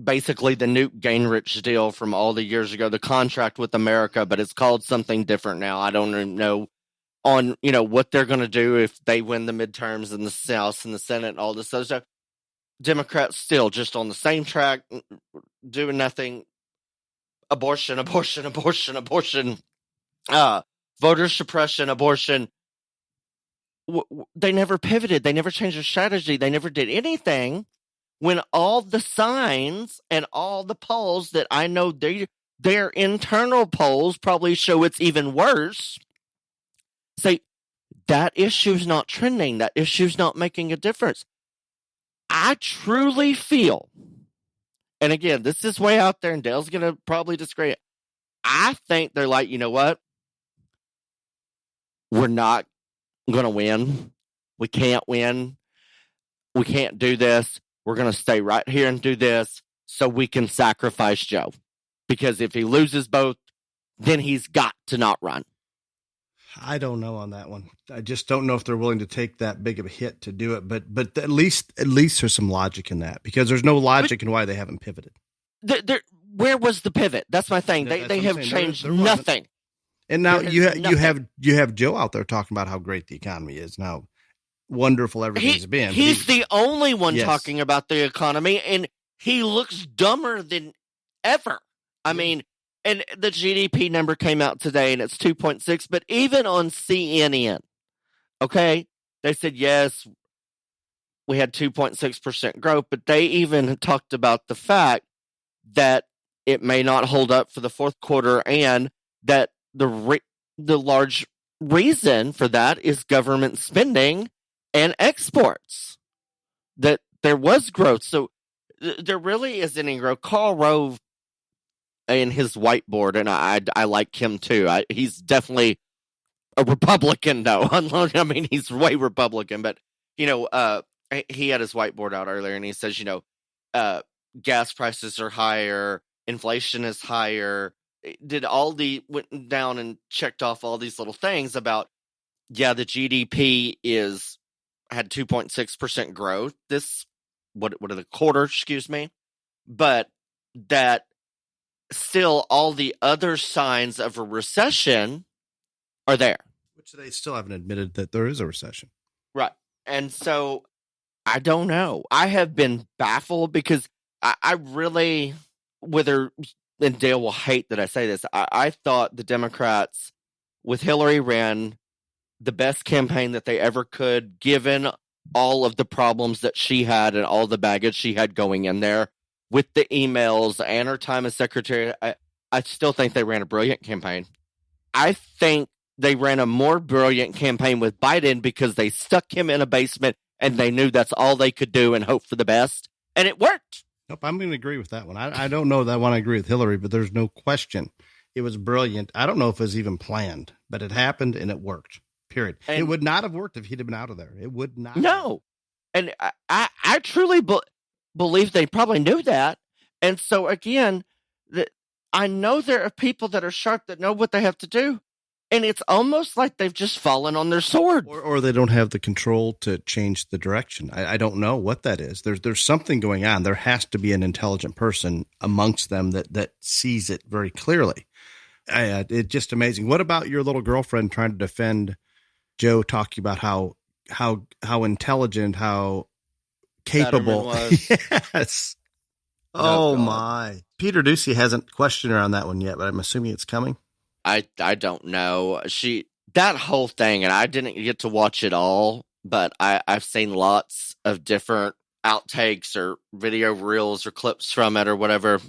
basically the Newt Gingrich deal from all the years ago, the contract with America, but it's called something different now. I don't even know on, what they're going to do if they win the midterms in the House and the Senate and all this other stuff. Democrats still just on the same track, doing nothing. Abortion, voter suppression, abortion. They never pivoted. They never changed their strategy. They never did anything when all the signs and all the polls that I know their internal polls probably show it's even worse. Say that issue's not trending. That issue's not making a difference. I truly feel, and again, this is way out there, and Dale's going to probably disagree. I think they're like, you know what? We're not going to win. We can't win. We can't do this. We're going to stay right here and do this so we can sacrifice Joe. Because if he loses both, then he's got to not run. I don't know on that one. I just don't know if they're willing to take that big of a hit to do it. But at least there's some logic in that, because there's no logic in why they haven't pivoted. Where was the pivot? That's my thing. They have changed nothing. And now you have Joe out there talking about how great the economy is now. Wonderful everything's been. He's the only one talking about the economy, and he looks dumber than ever. I mean, and the GDP number came out today, and it's 2.6. But even on CNN, okay, they said, yes, we had 2.6% growth, but they even talked about the fact that it may not hold up for the fourth quarter, and that the large reason for that is government spending and exports, that there was growth. So there really isn't any growth. Karl Rove and his whiteboard, and I like him too. He's definitely a Republican, though. I mean, he's way Republican, but he had his whiteboard out earlier, and he says, gas prices are higher, inflation is higher. Went down and checked off all these little things about, the GDP had 2.6% growth. What are the quarter, excuse me, but that still all the other signs of a recession are there. Which they still haven't admitted that there is a recession. Right. And so I don't know. I have been baffled because I really, and Dale will hate that I say this, I thought the Democrats with Hillary ran the best campaign that they ever could, given all of the problems that she had and all the baggage she had going in there with the emails and her time as secretary. I still think they ran a brilliant campaign. I think they ran a more brilliant campaign with Biden because they stuck him in a basement and they knew that's all they could do and hope for the best. And it worked. Nope, I'm going to agree with that one. I don't know that I want to agree with Hillary, but there's no question. It was brilliant. I don't know if it was even planned, but it happened and it worked. Period. And it would not have worked if he'd have been out of there. It would not. No. And I truly believe they probably knew that. And so, again, I know there are people that are sharp that know what they have to do. And it's almost like they've just fallen on their sword. Or they don't have the control to change the direction. I don't know what that is. There's something going on. There has to be an intelligent person amongst them that sees it very clearly. It's just amazing. What about your little girlfriend trying to defend Joe, talking about how intelligent, how capable? Yes. Oh, my. Peter Ducey hasn't questioned her on that one yet, but I'm assuming it's coming. I don't know. That whole thing, and I didn't get to watch it all, but I've seen lots of different outtakes or video reels or clips from it or whatever.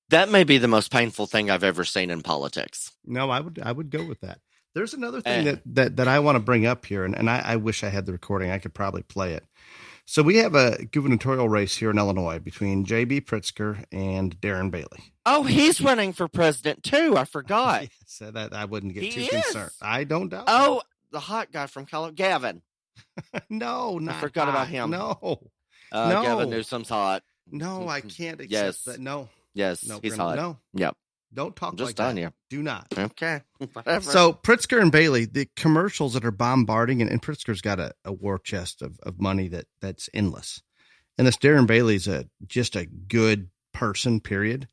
That may be the most painful thing I've ever seen in politics. No, I would go with that. There's another thing that I want to bring up here, and I wish I had the recording. I could probably play it. So we have a gubernatorial race here in Illinois between J.B. Pritzker and Darren Bailey. Oh, he's running for president too. I forgot. So that I wouldn't get too concerned. I don't doubt. Oh, the hot guy from California, Gavin. No, not I forgot about him. No. Gavin Newsom's hot. No, I can't accept that. No. Yes, no, he's hot. No. Yep. Don't talk I'm just like telling that. you. Do not. Okay. Whatever. So Pritzker and Bailey, the commercials that are bombarding, and Pritzker's got a war chest of money that's endless. And this Darren Bailey's just a good person, period.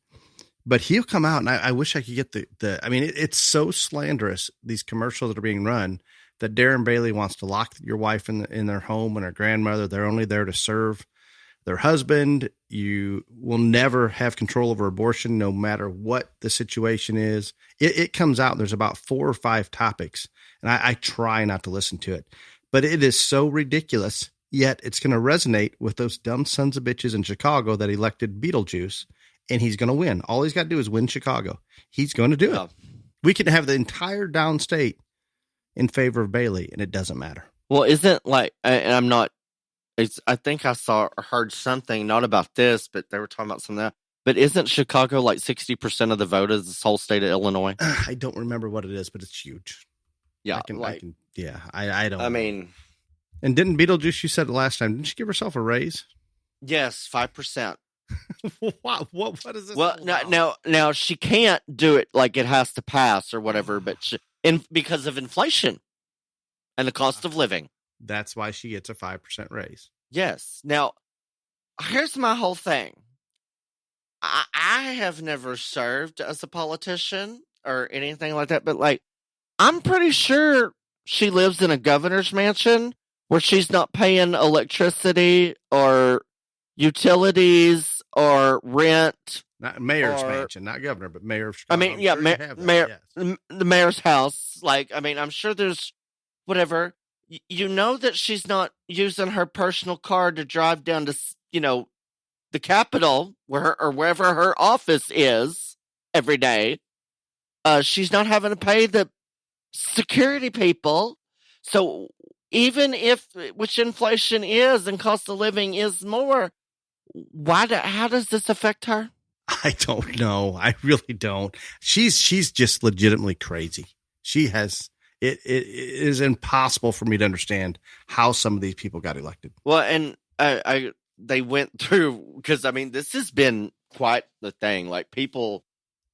But he'll come out, and I wish I could get I mean, it's so slanderous, these commercials that are being run, that Darren Bailey wants to lock your wife in their home and her grandmother. They're only there to serve their husband. You will never have control over abortion, no matter what the situation is. It comes out. There's about 4 or 5 topics, and I try not to listen to it, but it is so ridiculous. Yet it's going to resonate with those dumb sons of bitches in Chicago that elected Beetlejuice, and he's going to win. All he's got to do is win Chicago. He's going to do it. We could have the entire downstate in favor of Bailey, and it doesn't matter. Well, isn't like, and I'm not, I think I saw or heard something, not about this, but they were talking about something else. But isn't Chicago like 60% of the vote of this whole state of Illinois? I don't remember what it is, but it's huge. Yeah. I don't. I mean, and didn't Beetlejuice, you said it last time, didn't she give herself a raise? Yes, 5%. What is this? Well, now she can't do it like it has to pass or whatever, but because of inflation and the cost of living. That's why she gets a 5% raise. Yes. Now, here's my whole thing. I have never served as a politician or anything like that, but like, I'm pretty sure she lives in a governor's mansion where she's not paying electricity or utilities or rent. Not mayor's mansion, not governor, but mayor of Chicago. I mean, yeah, the mayor's house. Like, I mean, I'm sure there's whatever. You know that she's not using her personal car to drive down to, the Capitol or wherever her office is every day. She's not having to pay the security people. So even if, which inflation is and cost of living is more, how does this affect her? I don't know. I really don't. She's just legitimately crazy. She has, it is impossible for me to understand how some of these people got elected. Well, and they went through, because I mean, this has been quite the thing. Like, people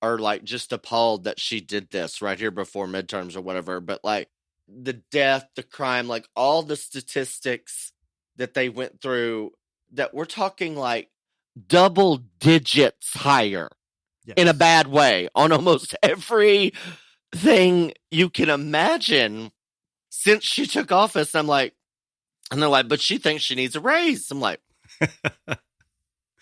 are like just appalled that she did this right here before midterms or whatever. But like the death, the crime, like all the statistics that they went through, that we're talking like double digits higher. Yes. In a bad way on almost every thing you can imagine since she took office. And they're like, but she thinks she needs a raise. I'm like,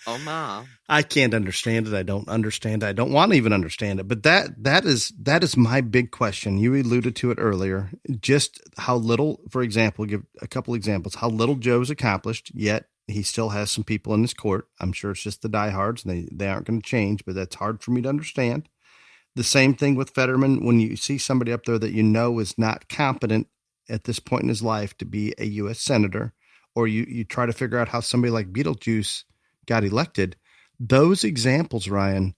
oh my. I can't understand it. I don't understand it. I don't want to even understand it. But that is my big question. You alluded to it earlier. Just how little, for example, give a couple examples, how little Joe's accomplished, yet he still has some people in his court. I'm sure it's just the diehards, and they aren't going to change, but that's hard for me to understand. The same thing with Fetterman. When you see somebody up there that you know is not competent at this point in his life to be a U.S. senator, or you try to figure out how somebody like Beetlejuice got elected, those examples, Ryan,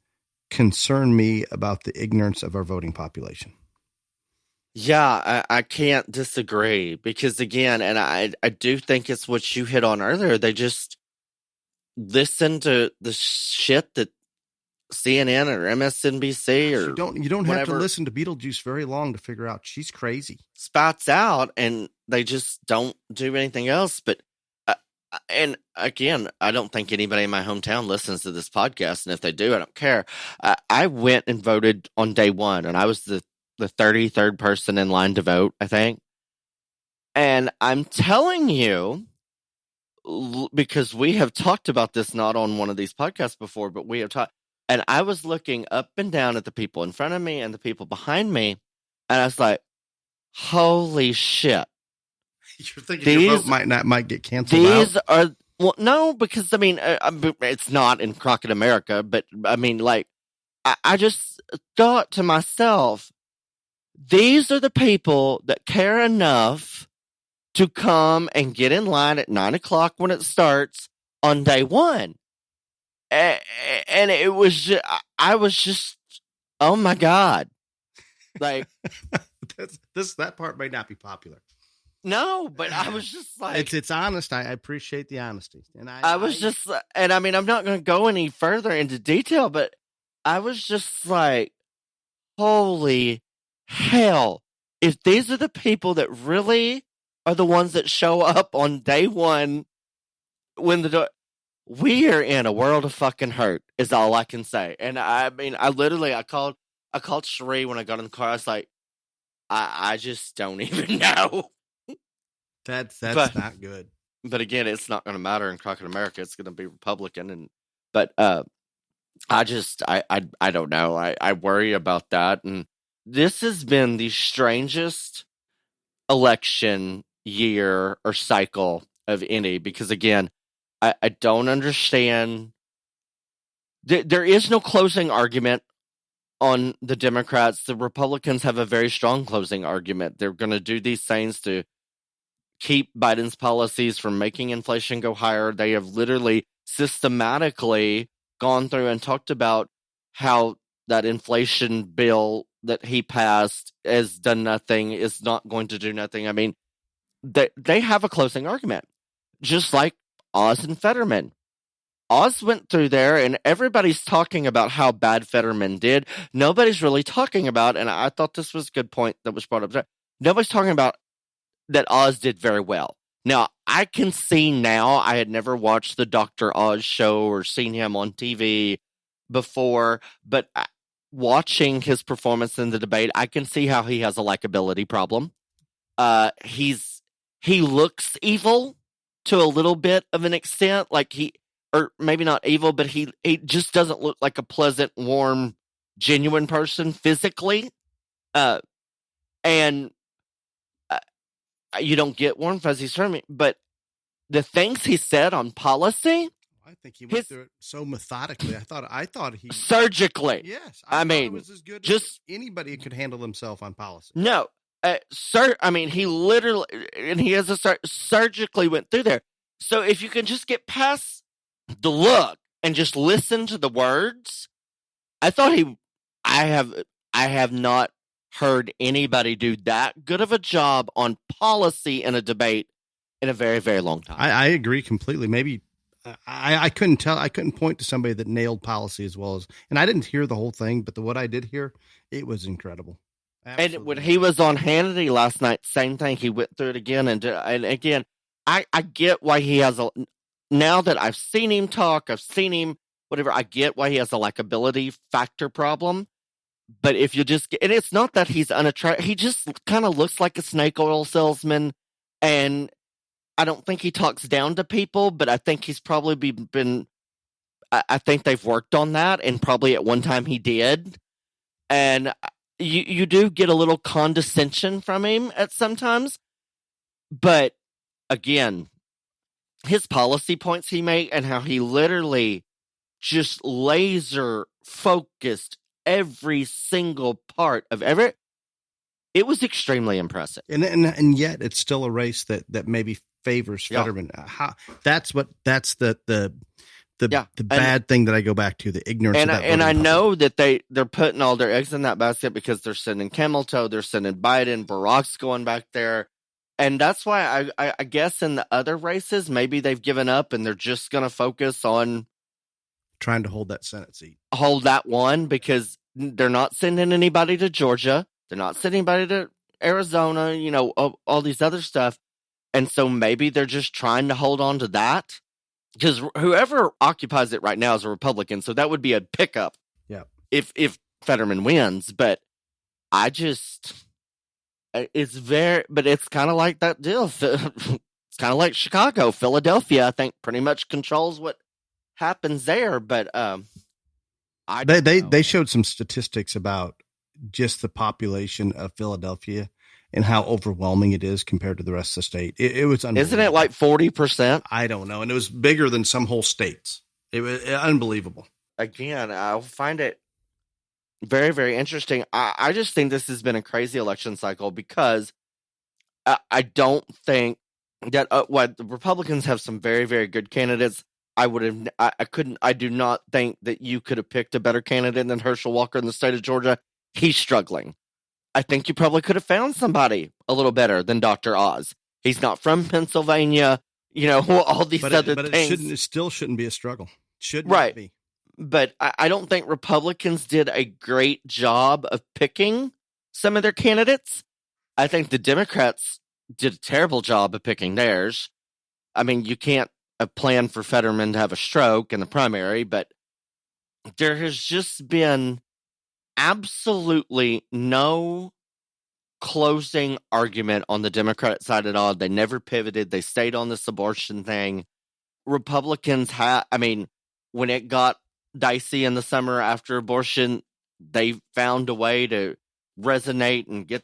concern me about the ignorance of our voting population. Yeah, I can't disagree, because again, and I do think it's what you hit on earlier. They just listen to the shit that CNN or MSNBC or you don't have to listen to Beetlejuice very long to figure out she's crazy. Spouts out, and they just don't do anything else. But and again, I don't think anybody in my hometown listens to this podcast, and if they do, I don't care. I went and voted on day one, and I was the 33rd person in line to vote, I think. And I'm telling you, because we have talked about this not on one of these podcasts before, but we have talked, and I was looking up and down at the people in front of me and the people behind me, and I was like, holy shit. You're thinking your vote might get canceled out? No, because I mean, it's not in Crockett America, but I mean, like, I just thought to myself, these are the people that care enough to come and get in line at 9:00 when it starts on day one. And it was, I was just, oh my God. Like, that part may not be popular. No, but I was just like, it's honest. I appreciate the honesty. And and I mean, I'm not going to go any further into detail, but I was just like, holy hell. If these are the people that really are the ones that show up on day one when we are in a world of fucking hurt is all I can say. And I mean, I called Sheree when I got in the car. I was like, I just don't even know. That's not good. But again, it's not going to matter in Crockett America. It's going to be Republican. But I don't know. I worry about that. And this has been the strangest election year or cycle of any, because again, I don't understand. There is no closing argument on the Democrats. The Republicans have a very strong closing argument. They're going to do these things to keep Biden's policies from making inflation go higher. They have literally systematically gone through and talked about how that inflation bill that he passed has done nothing, is not going to do nothing. I mean, they have a closing argument, just like Oz and Fetterman. Oz went through there, and everybody's talking about how bad Fetterman did. Nobody's really talking about, and I thought this was a good point that was brought up. Nobody's talking about that Oz did very well. Now, I can see now, I had never watched the Dr. Oz show or seen him on TV before, but watching his performance in the debate, I can see how he has a likability problem. He looks evil to a little bit of an extent, like or maybe not evil, but he just doesn't look like a pleasant, warm, genuine person physically. And you don't get warm fuzzies from me, but the things he said on policy, I think he went through it so methodically. I thought he surgically. Yes, I mean, it was as good just as anybody could handle himself on policy. No, sir. I mean, he literally, and he has surgically went through there. So if you can just get past the look and just listen to the words, I thought I have not heard anybody do that good of a job on policy in a debate in a very, very long time. I agree completely. Maybe I couldn't tell. I couldn't point to somebody that nailed policy as well as, and I didn't hear the whole thing, but what I did hear, it was incredible. Absolutely. And when he was on Hannity last night, same thing. He went through it again. And again, I get why he has now that I've seen him talk, I've seen him, whatever, I get why he has a likability factor problem. But if you just and it's not that he's unattractive, he just kind of looks like a snake oil salesman. And I don't think he talks down to people, but I think he's probably been, I think they've worked on that, and probably at one time he did. And you do get a little condescension from him at sometimes. But again, his policy points he made and how he literally just laser focused every single part of it was extremely impressive. And yet it's still a race that maybe favors Fetterman. That's the bad thing that I go back to, the ignorance of that. And I know that they're putting all their eggs in that basket because they're sending Camel Toe, they're sending Biden, Barack's going back there. And that's why I guess in the other races, maybe they've given up and they're just going to focus on trying to hold that Senate seat. Hold that one, because they're not sending anybody to Georgia. They're not sending anybody to Arizona, all these other stuff. And so maybe they're just trying to hold on to that, because whoever occupies it right now is a Republican. So that would be a pickup. Yeah. If Fetterman wins, but it's kind of like that deal. It's kind of like Chicago, Philadelphia, I think pretty much controls what happens there. But they showed some statistics about just the population of Philadelphia and how overwhelming it is compared to the rest of the state. It was unbelievable. Isn't it like 40%? I don't know. And it was bigger than some whole states. It was unbelievable. Again, I find it very, very interesting. I just think this has been a crazy election cycle, because I don't think that the Republicans have some very, very good candidates. I do not think that you could have picked a better candidate than Herschel Walker in the state of Georgia. He's struggling. I think you probably could have found somebody a little better than Dr. Oz. He's not from Pennsylvania, all these other things. It still shouldn't be a struggle. Should right. not be. but I don't think Republicans did a great job of picking some of their candidates. I think the Democrats did a terrible job of picking theirs. I mean, you can't plan for Fetterman to have a stroke in the primary, but there has just been absolutely no closing argument on the Democrat side at all. They never pivoted. They stayed on this abortion thing. Republicans when it got dicey in the summer after abortion, they found a way to resonate and get,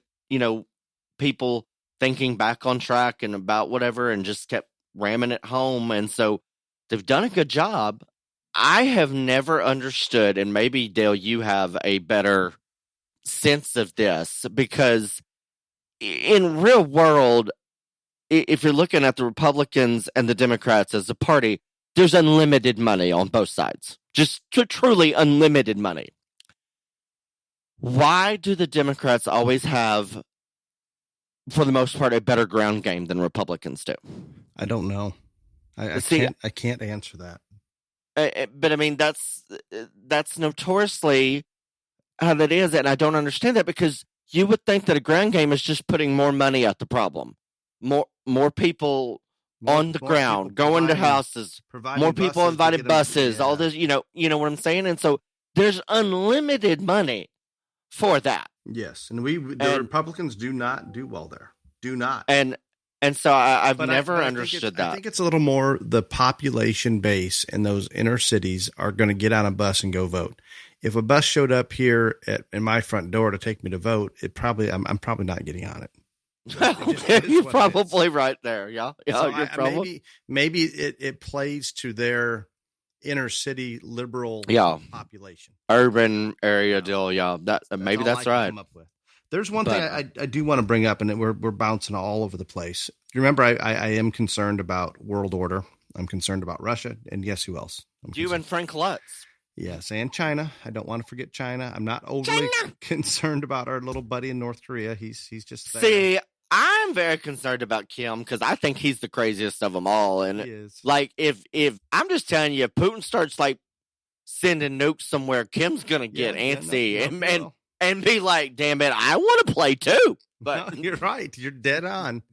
people thinking back on track and about whatever, and just kept ramming it home. And so they've done a good job. I have never understood, and maybe Dale, you have a better sense of this, because in real world, if you're looking at the Republicans and the Democrats as a party, there's unlimited money on both sides, just truly unlimited money. Why do the Democrats always have, for the most part, a better ground game than Republicans do? I don't know. I can't answer that. But I mean, that's notoriously how that is, and I don't understand that, because you would think that a ground game is just putting more money at the problem, more people on the ground, going to houses, more people invited buses, all this, you know what I'm saying? And so there's unlimited money for that. Yes, and the Republicans do not do well there. Do not. And so I've never understood that. I think it's a little more the population base in those inner cities are going to get on a bus and go vote. If a bus showed up here in my front door to take me to vote, I'm probably not getting on it. You're probably right there. Yeah. So maybe it plays to their inner city liberal population, urban area deal. Yeah, maybe that's right. There's one thing I do want to bring up, and we're bouncing all over the place. You remember, I am concerned about world order. I'm concerned about Russia, and guess who else? You and Frank Lutz. Yes, and China. I don't want to forget China. I'm not overly concerned about our little buddy in North Korea. He's just there. See, I'm very concerned about Kim, because I think he's the craziest of them all. And he is. Like, if I'm just telling you, if Putin starts like sending nukes somewhere, Kim's gonna get antsy and be like, "Damn it, I want to play too." But no, you're right. You're dead on.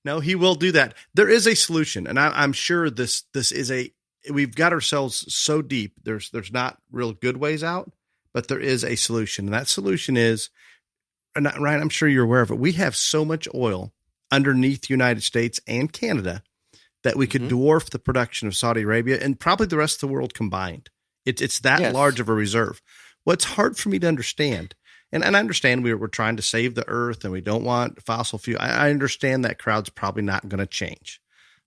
No, he will do that. There is a solution, and I'm sure this is we've got ourselves so deep. There's not real good ways out, but there is a solution. And that solution is, and Ryan, I'm sure you're aware of it. We have so much oil underneath the United States and Canada that we could dwarf the production of Saudi Arabia and probably the rest of the world combined. It's that large of a reserve. What's hard for me to understand, and I understand we're trying to save the earth and we don't want fossil fuel. I understand that crowd's probably not going to change.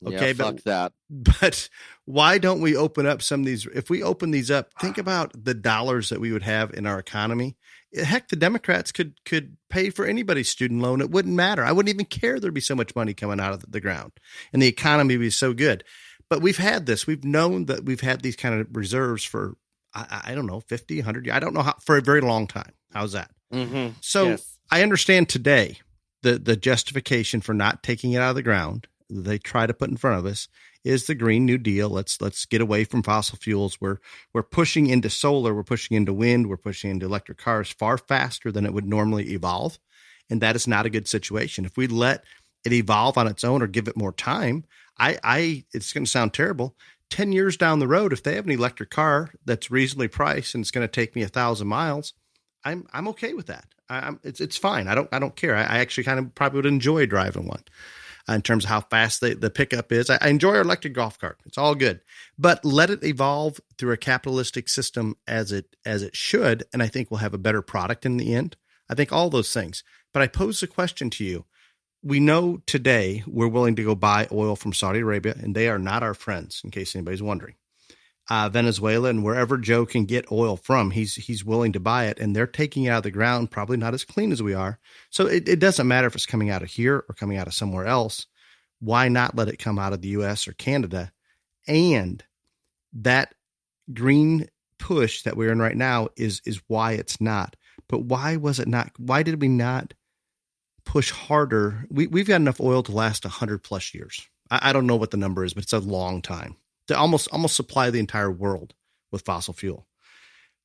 Okay, fuck that. But why don't we open up some of these? If we open these up, think about the dollars that we would have in our economy. Heck, the Democrats could pay for anybody's student loan. It wouldn't matter. I wouldn't even care there'd be so much money coming out of the ground, and the economy would be so good. But we've had this. We've known that we've had these kind of reserves for, I don't know, 50, 100 years. I don't know how, for a very long time. How's that? Mm-hmm. So I understand today the justification for not taking it out of the ground they try to put in front of us is the Green New Deal. Let's get away from fossil fuels. We're pushing into solar. We're pushing into wind. We're pushing into electric cars far faster than it would normally evolve. And that is not a good situation. If we let it evolve on its own or give it more time, it's going to sound terrible. 10 years down the road, if they have an electric car that's reasonably priced and it's going to take me 1,000 miles, I'm okay with that. It's fine. I don't care. I actually kind of probably would enjoy driving one. In terms of how fast the pickup is. I enjoy our electric golf cart. It's all good. But let it evolve through a capitalistic system as it should, and I think we'll have a better product in the end. I think all those things. But I pose the question to you. We know today we're willing to go buy oil from Saudi Arabia, and they are not our friends, in case anybody's wondering. Venezuela and wherever Joe can get oil from, he's willing to buy it, and they're taking it out of the ground, probably not as clean as we are. So it doesn't matter if it's coming out of here or coming out of somewhere else. Why not let it come out of the U.S. or Canada? And that green push that we're in right now is why it's not. But why was it not? Why did we not push harder? We've got enough oil to last 100 plus years. I don't know what the number is, but it's a long time to almost supply the entire world with fossil fuel.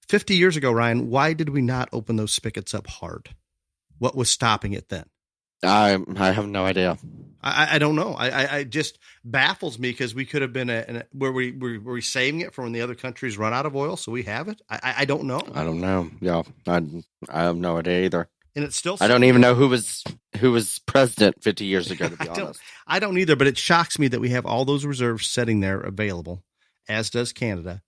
50 years ago, Ryan, why did we not open those spigots up hard? What was stopping it then? I have no idea. I don't know. I just baffles me because we could have been were we saving it for when the other countries run out of oil, so we have it. I don't know. I don't know. Yeah, I have no idea either. And it's still. I don't even know who was president 50 years ago. To be honest, I don't either. But it shocks me that we have all those reserves sitting there available, as does Canada,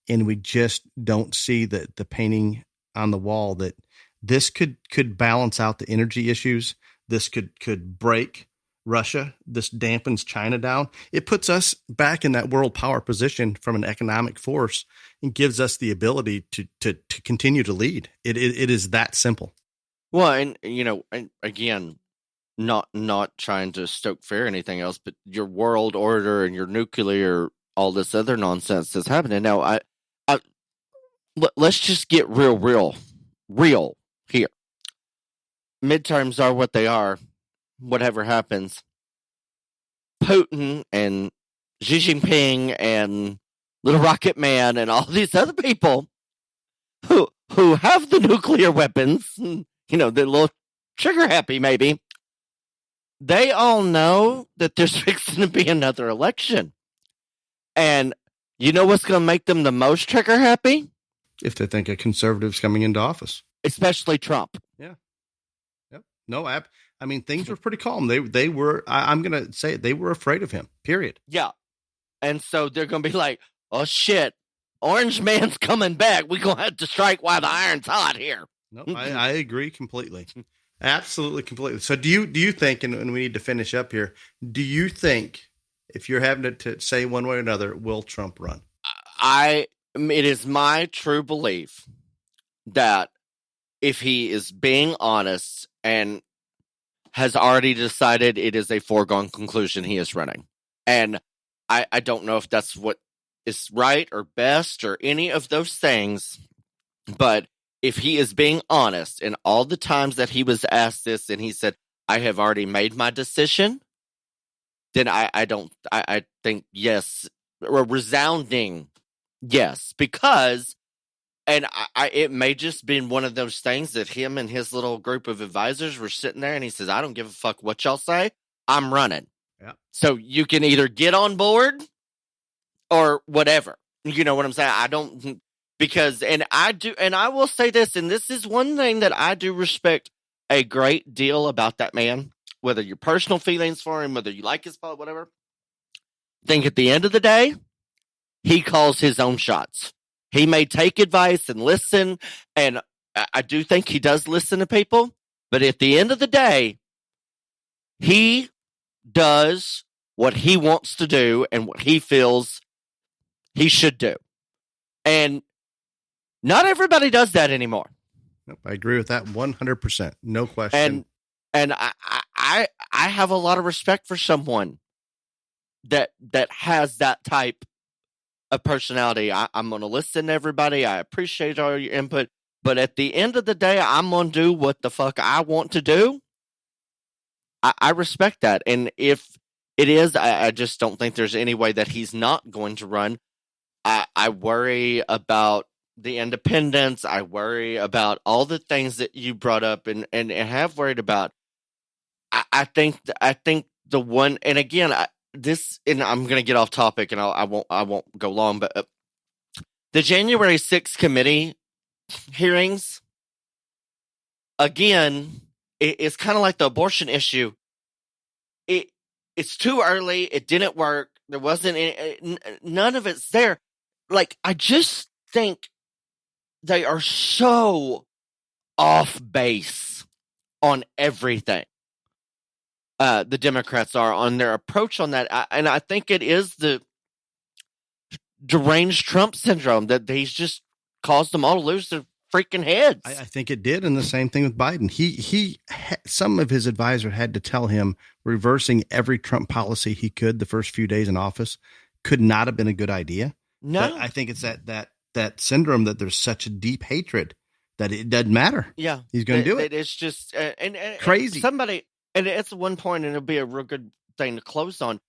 and we just don't see the painting on the wall that this could balance out the energy issues. This could break Russia. This dampens China down. It puts us back in that world power position from an economic force and gives us the ability to continue to lead. It is that simple. Well, and and again, not trying to stoke fear or anything else, but your world order and your nuclear, all this other nonsense that's happening now. Let's just get real here. Midterms are what they are. Whatever happens, Putin and Xi Jinping and Little Rocket Man and all these other people who have the nuclear weapons, they're a little trigger happy maybe. They all know that there's fixing to be another election. And you know what's going to make them the most trigger happy? If they think a conservative's coming into office. Especially Trump. Yeah. Yep. No, I mean, things were pretty calm. They were, I'm going to say it, they were afraid of him, period. Yeah. And so they're going to be like, oh, shit, Orange Man's coming back. We're going to have to strike while the iron's hot here. No, I agree completely. Absolutely, completely. So do you think, and we need to finish up here, do you think, if you're having to say one way or another, will Trump run? It is my true belief that if he is being honest and has already decided it is a foregone conclusion, he is running. And I don't know if that's what is right or best or any of those things, but if he is being honest, and all the times that he was asked this and he said, I have already made my decision, then I think yes, or resounding yes, because, and it may just been one of those things that him and his little group of advisors were sitting there and he says, I don't give a fuck what y'all say, I'm running. Yeah. So you can either get on board or whatever. You know what I'm saying? I don't, because, and I will say this, and this is one thing that I do respect a great deal about that man, whether your personal feelings for him, whether you like his politics, whatever. I think at the end of the day, he calls his own shots. He may take advice and listen, and I do think he does listen to people, but at the end of the day, he does what he wants to do and what he feels he should do. And not everybody does that anymore. Nope, I agree with that 100%. No question. And I have a lot of respect for someone that has that type of personality. I'm going to listen to everybody. I appreciate all your input. But at the end of the day, I'm going to do what the fuck I want to do. I respect that. And if it is, I just don't think there's any way that he's not going to run. I worry about the independence. I worry about all the things that you brought up and have worried about. I think the one, and again, and I'm going to get off topic and I won't go long, but the January 6th committee hearings, again, it's kind of like the abortion issue. It's too early. It didn't work. There wasn't none of it's there. Like, I just think they are so off base on everything. The Democrats are on their approach on that. And I think it is the deranged Trump syndrome that he's just caused them all to lose their freaking heads. I think it did. And the same thing with Biden. Some of his advisor had to tell him reversing every Trump policy he could the first few days in office could not have been a good idea. No, but I think it's that syndrome that there's such a deep hatred that it doesn't matter. Yeah, he's going to do it. It's just and crazy. Somebody, and it's one point, and it'll be a real good thing to close on.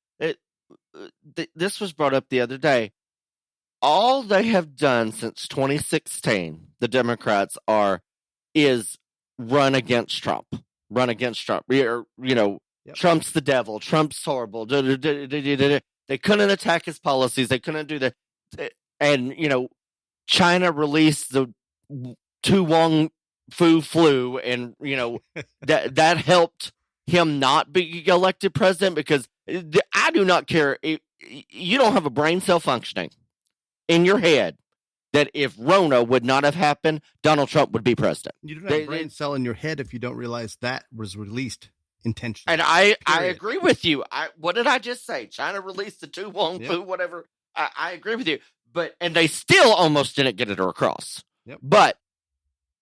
This was brought up the other day. all they have done since 2016, the Democrats is run against Trump. Run against Trump. Trump's the devil. Trump's horrible. They couldn't attack his policies. They couldn't do that. And, China released the Tu Wong Fu flu, and, that helped him not be elected president, because I do not care. You don't have a brain cell functioning in your head that if Rona would not have happened, Donald Trump would be president. You don't have a brain cell in your head if you don't realize that was released intentionally. And I agree with you. What did I just say? China released the Tu Wong Fu, whatever. I agree with you. And they still almost didn't get it across. Yep. But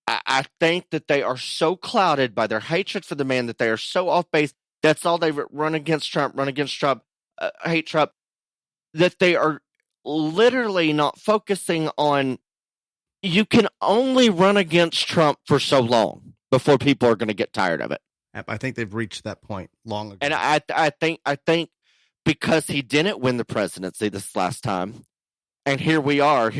I think that they are so clouded by their hatred for the man that they are so off base. That's all they run against Trump, hate Trump, that they are literally not focusing on. You can only run against Trump for so long before people are going to get tired of it. I think they've reached that point long ago. And I think because he didn't win the presidency this last time, and here we are,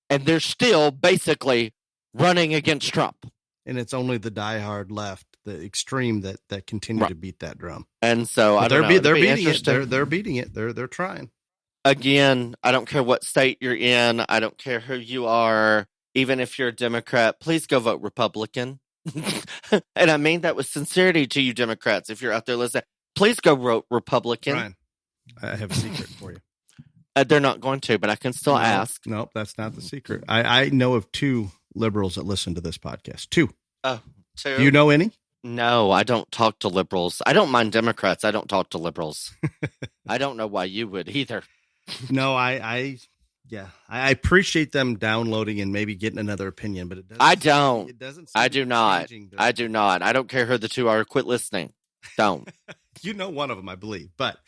and they're still basically running against Trump. And it's only the diehard left, the extreme, that continue to beat that drum. And so they're beating it. They're beating it. They're trying. Again, I don't care what state you're in. I don't care who you are. Even if you're a Democrat, please go vote Republican. And I mean that with sincerity to you Democrats. If you're out there listening, please go vote Republican. Ryan, I have a secret for you. They're not going to, but I can still ask. Nope, that's not the secret. I know of 2 liberals that listen to this podcast. 2. Oh, 2? Do you know any? No, I don't talk to liberals. I don't mind Democrats. I don't talk to liberals. I don't know why you would either. No, I appreciate them downloading and maybe getting another opinion, but it doesn't. I don't. It doesn't. I do not. I do not. I don't care who the 2 are. Quit listening. Don't. You know one of them, I believe. But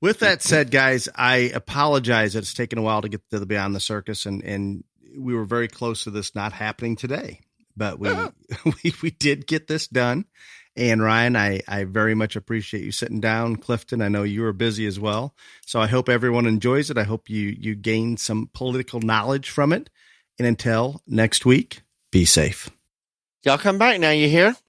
with that said, guys, I apologize that it's taken a while to get to the Beyond the Circus, and we were very close to this not happening today. But we did get this done. And Ryan, I very much appreciate you sitting down. Clifton, I know you were busy as well. So I hope everyone enjoys it. I hope you gain some political knowledge from it. And until next week, be safe. Y'all come back now, you hear?